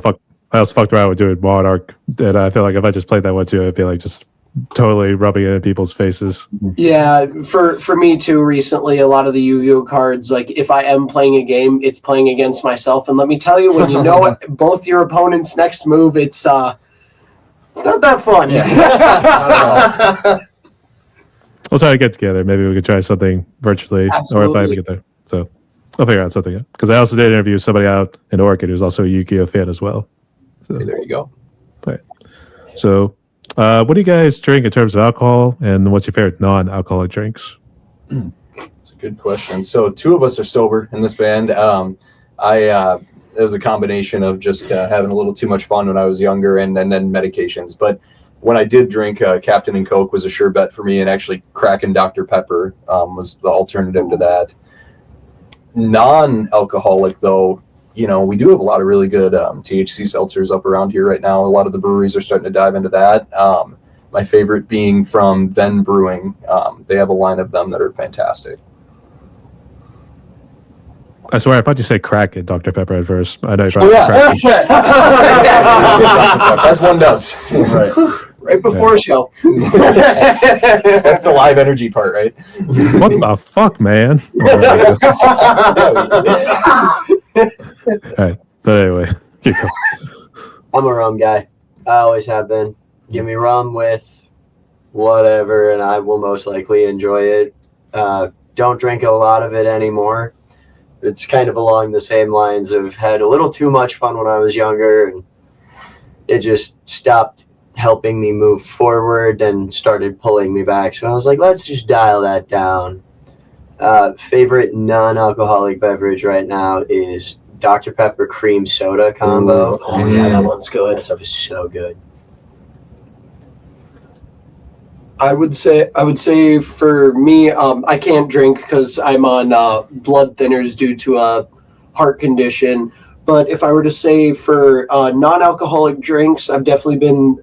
fucked around with doing Monarch, and I feel like if I just played that one too, I'd be like just totally rubbing it in people's faces. Yeah, for me too. Recently, a lot of the Yu-Gi-Oh cards, like if I am playing a game, it's playing against myself. And let me tell you, when you know both your opponent's next move, it's not that fun. Yeah. We'll try to get together. Maybe we could try something virtually, Absolutely. or if I ever get there. So I'll figure out something. Because I also did interview somebody out in Orchid who's also a Yu-Gi-Oh fan as well. So Hey, there you go. right. So what do you guys drink in terms of alcohol, and what's your favorite non-alcoholic drinks? That's a good question. So 2 of us are sober in this band. It was a combination of just having a little too much fun when I was younger, and then medications. But when I did drink, Captain and Coke was a sure bet for me, and actually cracking Dr. Pepper was the alternative to that. Non-alcoholic, though, we do have a lot of really good THC seltzers up around here right now. A lot of the breweries are starting to dive into that. My favorite being from Then Brewing. They have a line of them that are fantastic. I swear, I thought you said crack it, Dr. Pepper at first. I know you Oh, probably yeah. As one does. Right. Right before show. That's the live energy part, right? What the fuck, man? All right. But anyway, keep going. I'm a rum guy. I always have been. Give me rum with whatever, and I will most likely enjoy it. Don't drink a lot of it anymore. It's kind of along the same lines of had a little too much fun when I was younger, and it just stopped helping me move forward and started pulling me back. So I was like, let's just dial that down. Favorite non-alcoholic beverage right now is Dr. Pepper cream soda combo. Oh yeah, that one's good. That stuff is so good. I would say for me, I can't drink because I'm on blood thinners due to a heart condition. But if I were to say for non-alcoholic drinks, I've definitely been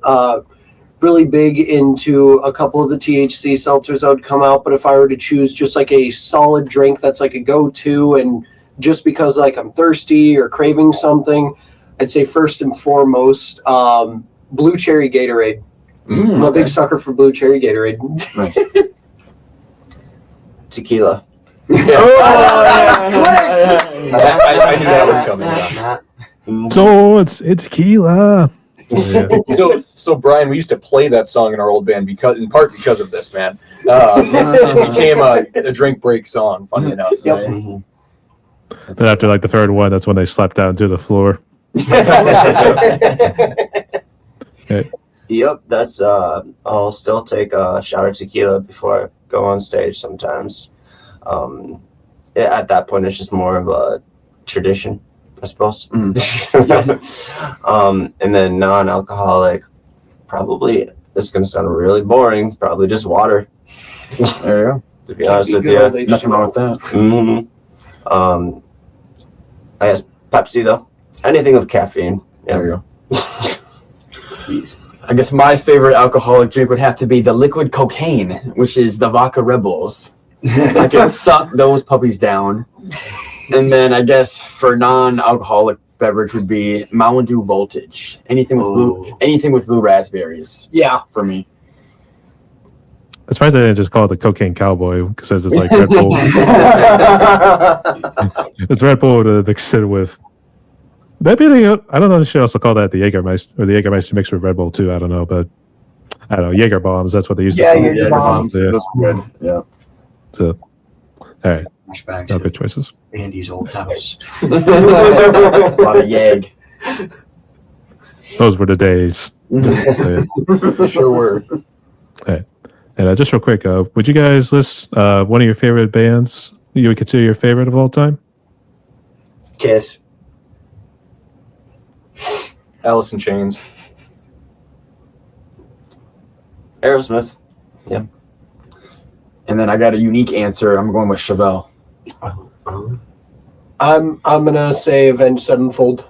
really big into a couple of the THC seltzers that would come out. But if I were to choose just like a solid drink that's like a go-to, and just because like I'm thirsty or craving something, I'd say first and foremost, blue cherry Gatorade. I'm a big sucker for blue cherry Gatorade. Nice. Tequila. I knew that was coming. Yeah. So it's tequila. So, yeah. So Brian, we used to play that song in our old band in part because of this, man. It became a drink break song. Funny enough. Yep. Then after like the third one, that's when they slept down to the floor. Okay. Yep, that's I'll still take a shot of tequila before I go on stage sometimes. At that point it's just more of a tradition, I suppose. And then non-alcoholic, probably, this is gonna sound really boring, probably just water, There you go. to be honest with you. Nothing wrong with that. Mm-hmm. I guess Pepsi though. Anything with caffeine. Yeah. There you go. I guess my favorite alcoholic drink would have to be the liquid cocaine, which is the Vodka Rebels. I can suck those puppies down. And then I guess for non-alcoholic beverage would be Mountain Dew Voltage. Anything with blue raspberries. Yeah. For me. I'm surprised they didn't just call it the cocaine cowboy because it's like Red Bull. It's Red Bull to mix it with. That'd be the. I don't know. They should also call that the Jägermeister or the Jägermeister mixed with Red Bull too. I don't know, but I don't know. Jaeger bombs. That's what they used to call it. Jaeger bombs. Yeah. Those are good. Yeah. So, all right. Flashbacks No to good choices. Andy's old house. A lot of Yag. Those were the days. So, They sure were. and just real quick, would you guys list one of your favorite bands you would consider your favorite of all time? Kiss. Alice in Chains. Aerosmith. And then I got a unique answer. I'm going with Chevelle. I'm gonna say Avenged Sevenfold.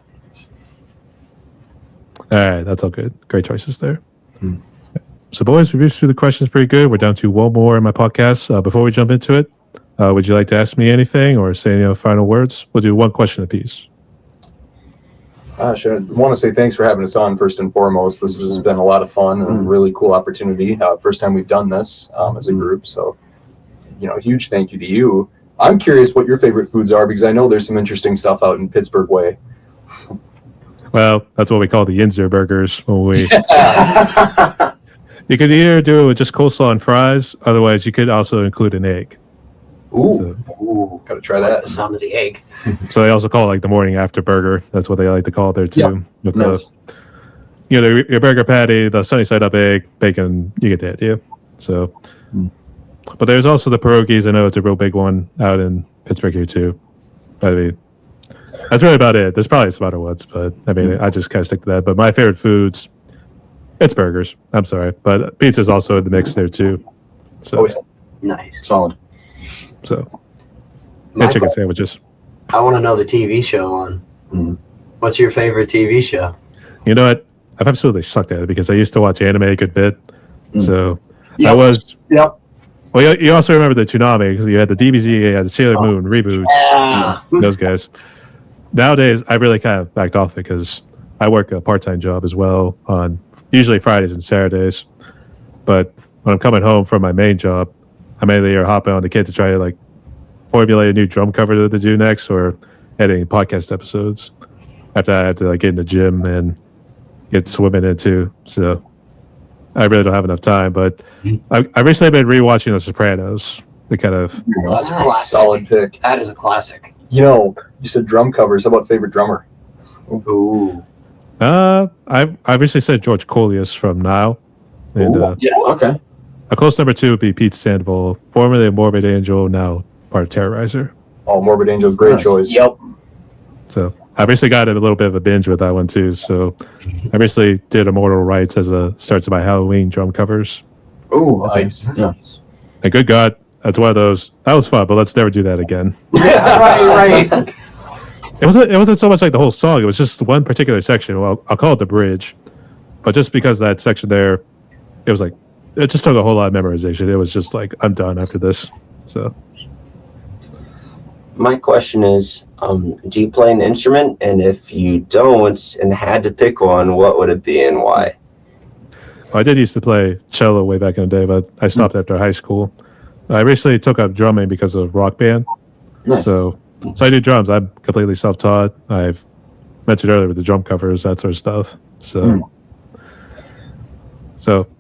All right, that's all good. Great choices there. So, boys, we reached through the questions pretty good. We're down to one more in my podcast. Before we jump into it, would you like to ask me anything or say any final words? We'll do one question apiece. Sure. I want to say thanks for having us on first and foremost. This has been a lot of fun and a really cool opportunity. First time we've done this as a group. So, huge thank you to you. I'm curious what your favorite foods are because I know there's some interesting stuff out in Pittsburgh way. Well, that's what we call the Yinzer burgers. When we you could either do it with just coleslaw and fries. Otherwise, you could also include an egg. Ooh, Ooh, gotta try I like that. the sound of the egg. So they also call it like the morning after burger. That's what they like to call it there too. Yep. With Nice. your burger patty, the sunny side up egg, bacon. You get the idea. So, but there's also the pierogies. I know it's a real big one out in Pittsburgh here too. I mean, that's really about it. There's probably some other ones, but I mean, I just kind of stick to that. But my favorite foods, it's burgers. I'm sorry, but pizza's also in the mix there too. So, Oh, yeah. Nice. Solid. so My and chicken que- sandwiches. I want to know the TV show one. What's your favorite TV show? You know what? I've absolutely sucked at it because I used to watch anime a good bit. So Yep. I was. Yep. Well, you also remember the Toonami because you had the DBZ, you had the Sailor Moon reboots, those guys. Nowadays, I really kind of backed off it because I work a part-time job as well on usually Fridays and Saturdays. But when I'm coming home from my main job, I'm either hopping on the kid to try to like formulate a new drum cover to do next, or editing podcast episodes. After that, I have to like get in the gym and get swimming into. So I really don't have enough time. But I recently been rewatching The Sopranos. The kind of That's a classic. Solid pick. That is a classic. You said drum covers. How about favorite drummer? Ooh. I recently said George Colius from Nile, and Okay. a close number 2 would be Pete Sandoval, formerly of Morbid Angel, now part of Terrorizer. Oh, Morbid Angel, great Nice. choice. Yep. So I recently got a little bit of a binge with that one too. So I recently did Immortal Rights as a start to my Halloween drum covers. Oh, okay. Nice. Yeah. And good God, that's one of those. That was fun, but let's never do that again. right. It wasn't so much like the whole song. It was just one particular section. Well, I'll call it the bridge, but just because that section there, it was like it just took a whole lot of memorization. It was just like I'm done after this. So My question is, do you play an instrument? And if you don't and had to pick one, what would it be and why? I did used to play cello way back in the day, but I stopped after high school. I recently took up drumming because of Rock Band. Nice. So I do drums. I'm completely self-taught. I've mentioned earlier with the drum covers, that sort of stuff. So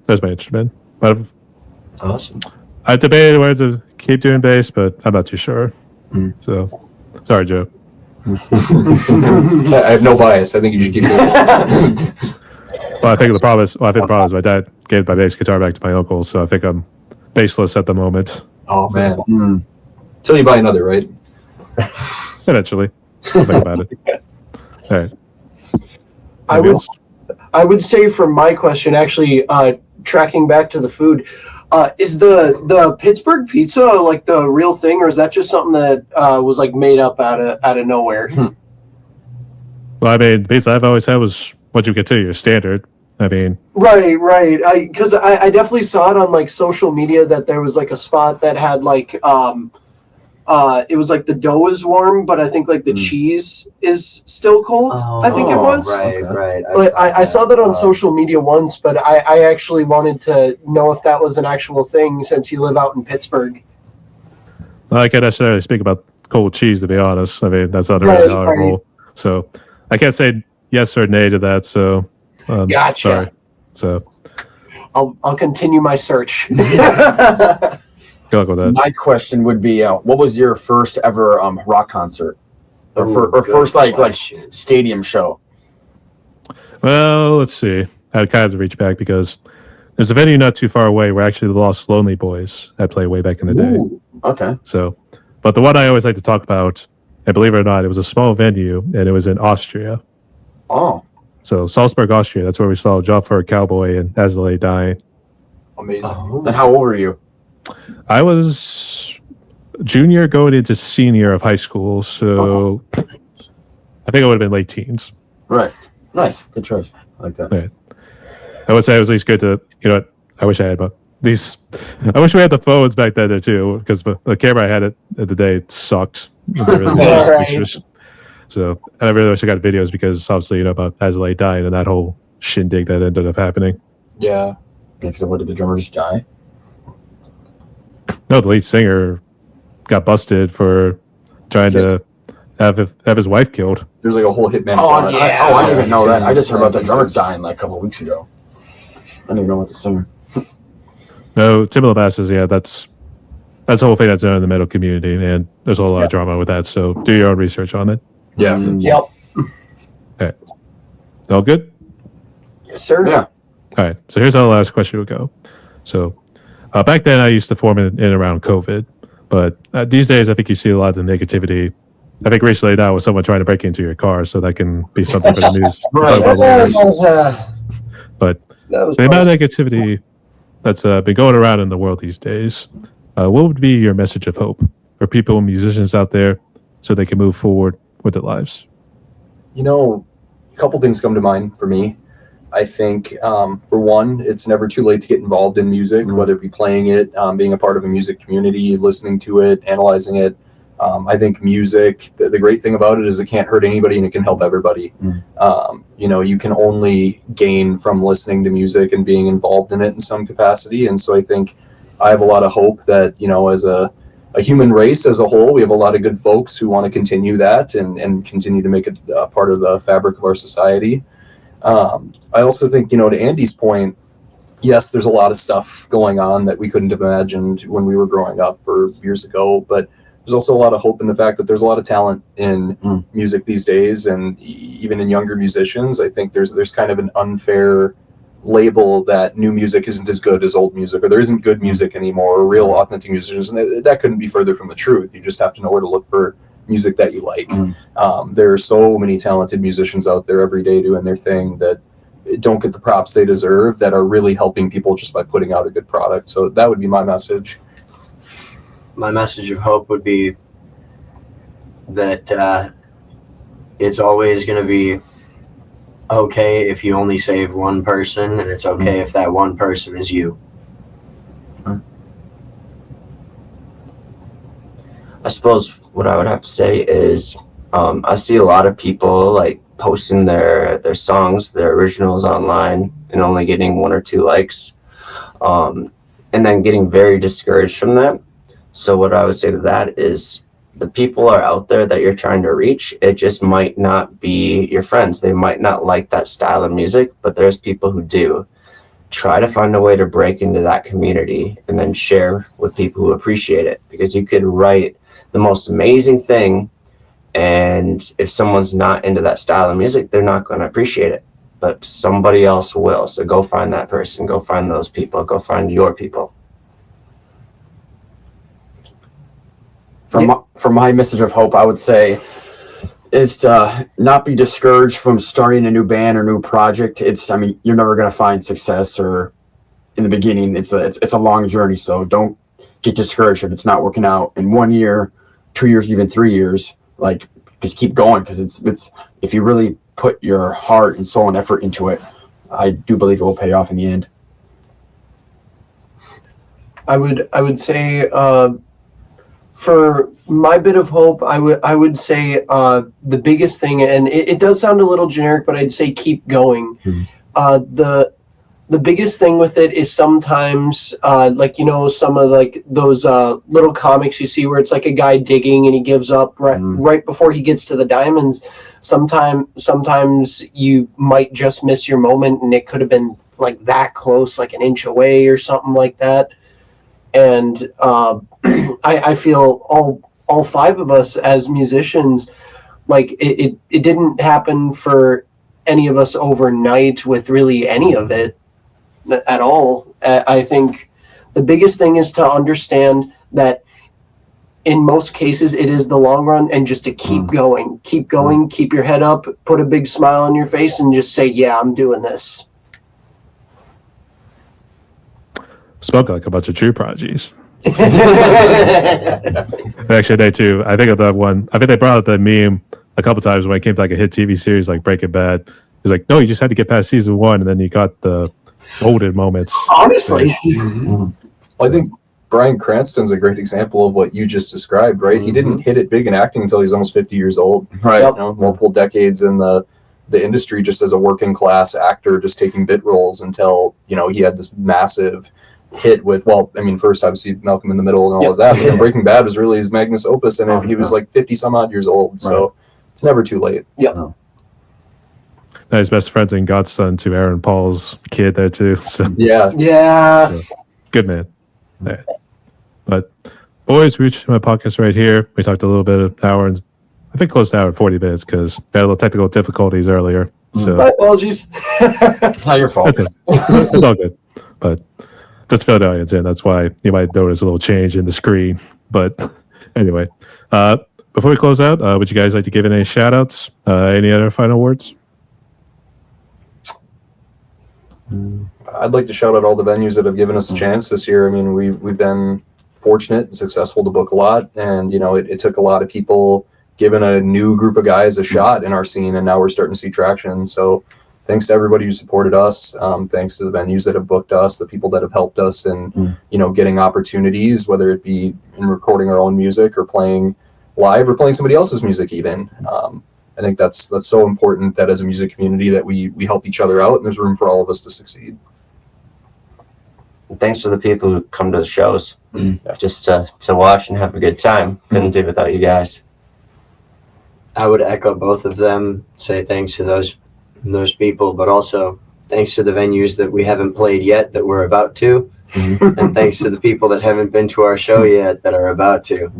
that's my instrument. But Awesome. I debated whether to keep doing bass, but I'm not too sure. So sorry, Joe. I have no bias. I think you should keep doing it. Well, I think the problem is my dad gave my bass guitar back to my uncle, so I think I'm bassless at the moment. Oh, man. Till you buy another, right? Eventually, I'll think about it. All right. I would say for my question, actually, tracking back to the food, is the Pittsburgh pizza like the real thing, or is that just something that was like made up out of nowhere? Well, I mean, pizza I've always had was what you consider your standard. I mean, Right. Because I definitely saw it on like social media that there was like a spot that had like it was like the dough is warm, but I think like the cheese is still cold. I think it was. Right. I saw that on social media once, but I actually wanted to know if that was an actual thing since you live out in Pittsburgh. well, I can't necessarily speak about cold cheese, to be honest. I mean, that's not really how I Right. roll. So I can't say yes or nay to that. So Gotcha. sorry. So I'll continue my search. good luck with that. My question would be, what was your first ever rock concert, or, Ooh, good first like question. stadium show? Well, let's see. I kind of to reach back because there's a venue not too far away where actually the Lost Lonely Boys had played way back in the day. Ooh. Okay. So, but the one I always like to talk about, and believe it or not, it was a small venue and it was in Austria. Oh. So Salzburg, Austria. That's where we saw Job for a Cowboy and As the Lay Dying. Amazing. And how old were you? I was junior going into senior of high school, so I think I would have been late teens. Right. Nice. Good choice. I like that. Right. I would say it was at least good to, what, I wish I had about these. I wish we had the phones back then too, because the camera I had at the day sucked. Right. Pictures. So and I really wish I got videos because obviously about As the Lay Dying and that whole shindig that ended up happening. Yeah. Because what, did the drummer just die? No, the lead singer got busted for trying to have his wife killed. There's like a whole hitman. Oh, plot. I didn't even know that. I just heard about the drummer Pieces. dying like a couple of weeks ago. I didn't even know about the singer. No, Tim LeBass is that's a whole thing that's known in the metal community, and there's a whole lot of drama with that. So do your own research on it. Yeah. Yep. All good? Yes, sir. Yeah. All right. So here's how the last question would go. So back then I used to form in and around COVID, but these days I think you see a lot of the negativity. I think recently now with someone trying to break into your car, so that can be something for the news. to talk about later. But That was the amount of negativity that's been going around in the world these days, what would be your message of hope for people, musicians out there, so they can move forward with their lives? A couple things come to mind for me. I think, for one, it's never too late to get involved in music, whether it be playing it, being a part of a music community, listening to it, analyzing it. I think music, the great thing about it is it can't hurt anybody and it can help everybody. You can only gain from listening to music and being involved in it in some capacity. And so I think I have a lot of hope that, as a human race as a whole, we have a lot of good folks who want to continue that and continue to make it a part of the fabric of our society. I also think, to Andy's point, yes, there's a lot of stuff going on that we couldn't have imagined when we were growing up or years ago, but there's also a lot of hope in the fact that there's a lot of talent in music these days, and even in younger musicians. I think there's kind of an unfair label that new music isn't as good as old music, or there isn't good music anymore, or real authentic musicians, and that couldn't be further from the truth. You just have to know where to look for music that you like. There are so many talented musicians out there every day doing their thing that don't get the props they deserve, that are really helping people just by putting out a good product. So that would be my message. My message of hope would be that it's always going to be okay if you only save one person, and it's okay if that one person is you. I suppose what I would have to say is I see a lot of people like posting their songs, their originals online and only getting 1 or 2 likes, and then getting very discouraged from that. So what I would say to that is the people are out there that you're trying to reach. It just might not be your friends. They might not like that style of music, but there's people who do. Try to find a way to break into that community and then share with people who appreciate it, because you could write the most amazing thing, and if someone's not into that style of music, they're not going to appreciate it, but somebody else will. So go find that person, go find those people, go find your people. For my message of hope, I would say is to not be discouraged from starting a new band or new project. I mean, you're never going to find success, or in the beginning, it's a long journey. So don't get discouraged if it's not working out in 1 year, 2 years, even 3 years. Like, just keep going, because it's if you really put your heart and soul and effort into it, I do believe it will pay off in the end. I would say for my bit of hope, I would say the biggest thing, and it does sound a little generic, but I'd say keep going. The biggest thing with it is sometimes like, some of like those little comics you see where it's like a guy digging and he gives up right before he gets to the diamonds. Sometimes you might just miss your moment, and it could have been like that close, like an inch away or something like that. And I feel all 5 of us as musicians, like it didn't happen for any of us overnight with really any of it at all. I think the biggest thing is to understand that in most cases it is the long run, and just to keep going, keep your head up, put a big smile on your face, and just say, yeah, I'm doing this. Spoke like a bunch of true prodigies. Actually, they too. I think of that one. I think they brought up that meme a couple times when it came to like a hit TV series like Breaking Bad. It's like, no, you just had to get past season 1, and then you got the golden moments. Honestly, I think Bryan Cranston's a great example of what you just described, right? He didn't hit it big in acting until he was almost 50 years old. Right. Multiple decades in the industry just as a working class actor, just taking bit roles until, he had this massive hit with, first obviously Malcolm in the Middle and all of that, but then Breaking Bad was really his magnus opus, and he was like 50 some odd years old, so it's never too late. His best friends and godson to Aaron Paul's kid there too. So yeah. Good man. Yeah. But boys, we reached my podcast right here. We talked a little bit of hour and I think close to hour and 40 minutes because we had a little technical difficulties earlier. So My apologies. It's not your fault. that's it. It's all good. But just to fill the audience in, that's why you might notice a little change in the screen. But anyway, before we close out, would you guys like to give any shout outs? Any other final words? I'd like to shout out all the venues that have given us a chance this year. I mean, we've been fortunate and successful to book a lot, and it took a lot of people giving a new group of guys a shot in our scene, and now we're starting to see traction. So thanks to everybody who supported us. Thanks to the venues that have booked us, the people that have helped us in getting opportunities, whether it be in recording our own music or playing live or playing somebody else's music even. I think that's so important, that as a music community that we help each other out, and there's room for all of us to succeed. And thanks to the people who come to the shows just to watch and have a good time. Couldn't do it without you guys. I would echo both of them, say thanks to those people, but also thanks to the venues that we haven't played yet that we're about to, and thanks to the people that haven't been to our show yet that are about to.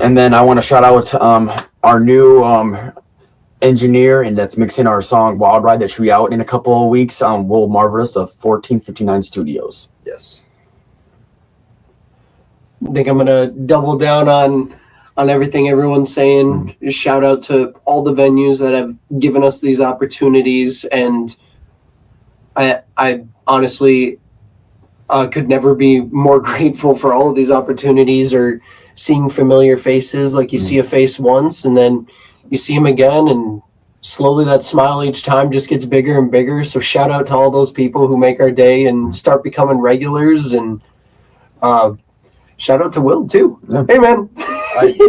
And then I want to shout out to our new engineer, and that's mixing our song Wild Ride that should be out in a couple of weeks. Will Marvelous of 1459 Studios. Yes. I think I'm gonna double down on everything everyone's saying. Shout out to all the venues that have given us these opportunities, and I honestly could never be more grateful for all of these opportunities, or seeing familiar faces. Like you see a face once and then you see them again, and slowly that smile each time just gets bigger and bigger. So shout out to all those people who make our day and start becoming regulars, and shout out to Will too. Yeah. Hey man.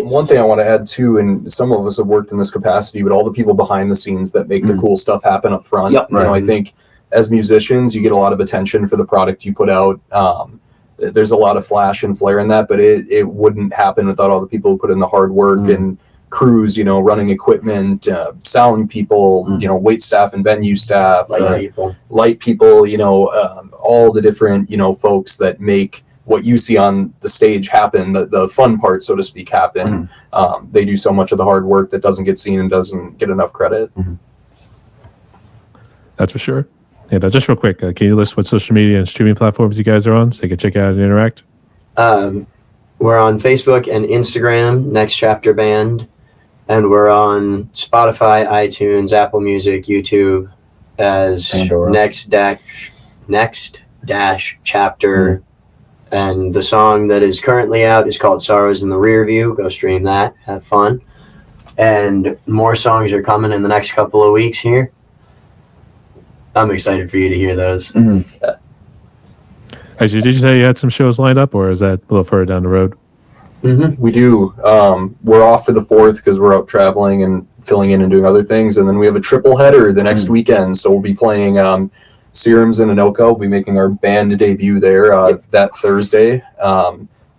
One thing I want to add too, and some of us have worked in this capacity, but all the people behind the scenes that make the cool stuff happen up front. Yep. You know, I think as musicians, you get a lot of attention for the product you put out. There's a lot of flash and flare in that, but it wouldn't happen without all the people who put in the hard work and crews, you know, running equipment, sound people, you know, wait staff and venue staff, light people, you know, all the different, you know, folks that make what you see on the stage happen, the fun part, so to speak, happen. They do so much of the hard work that doesn't get seen and doesn't get enough credit. That's for sure. And just real quick, can you list what social media and streaming platforms you guys are on so you can check out and interact? We're on Facebook and Instagram, Next Chapter Band, and we're on Spotify, iTunes, Apple Music, YouTube as Pandora. Next Chapter. And the song that is currently out is called Sorrows in the Rear View. Go stream that. Have fun. And more songs are coming in the next couple of weeks here. I'm excited for you to hear those. Actually, did you say you had some shows lined up, or is that a little further down the road? We do. We're off for the 4th because we're out traveling and filling in and doing other things. And then we have a triple header the next weekend. So we'll be playing Serums in Anoka. We'll be making our band debut there that Thursday.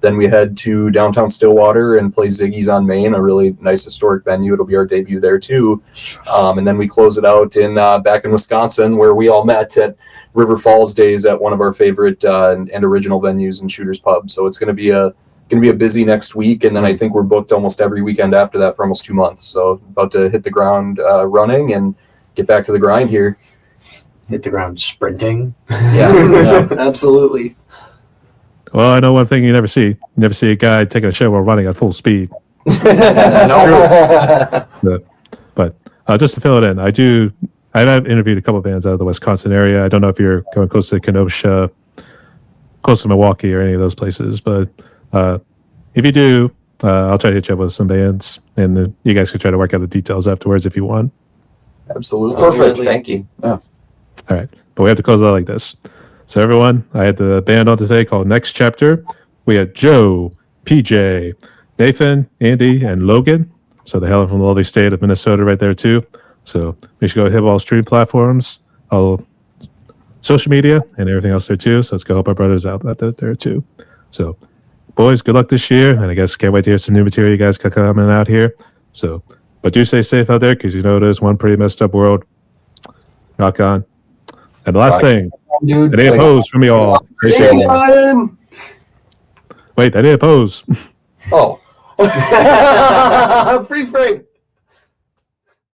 Then we head to downtown Stillwater and play Ziggy's on Main, a really nice historic venue. It'll be our debut there too. And then we close it out in back in Wisconsin, where we all met at River Falls Days at one of our favorite and original venues in Shooter's Pub. So it's going to be a busy next week, and then I think we're booked almost every weekend after that for almost 2 months. So about to hit the ground running and get back to the grind here. Hit the ground sprinting. Yeah. Absolutely. Well, I know one thing you never see. You never see a guy taking a show while running at full speed. That's true. But just to fill it in, I've interviewed a couple of bands out of the Wisconsin area. I don't know if you're going close to Kenosha, close to Milwaukee, or any of those places. But if you do, I'll try to hit you up with some bands, and you guys can try to work out the details afterwards if you want. Absolutely. Perfect. Thank you. All right, but we have to close it out like this. So everyone, I had the band on today called Next Chapter. We had Joe, PJ, Nathan, Andy, and Logan. So they hail from the lovely state of Minnesota right there too. So make sure to go hit all stream platforms, all social media, and everything else there too. So let's go help our brothers out there too. So boys, good luck this year. And I guess can't wait to hear some new material you guys got coming out here. So, but do stay safe out there, because you know it is one pretty messed up world. Rock on. And the last thing, Dude. I need a pose from you all. Hey, Brian. Wait, I need a pose. Oh. Freeze frame.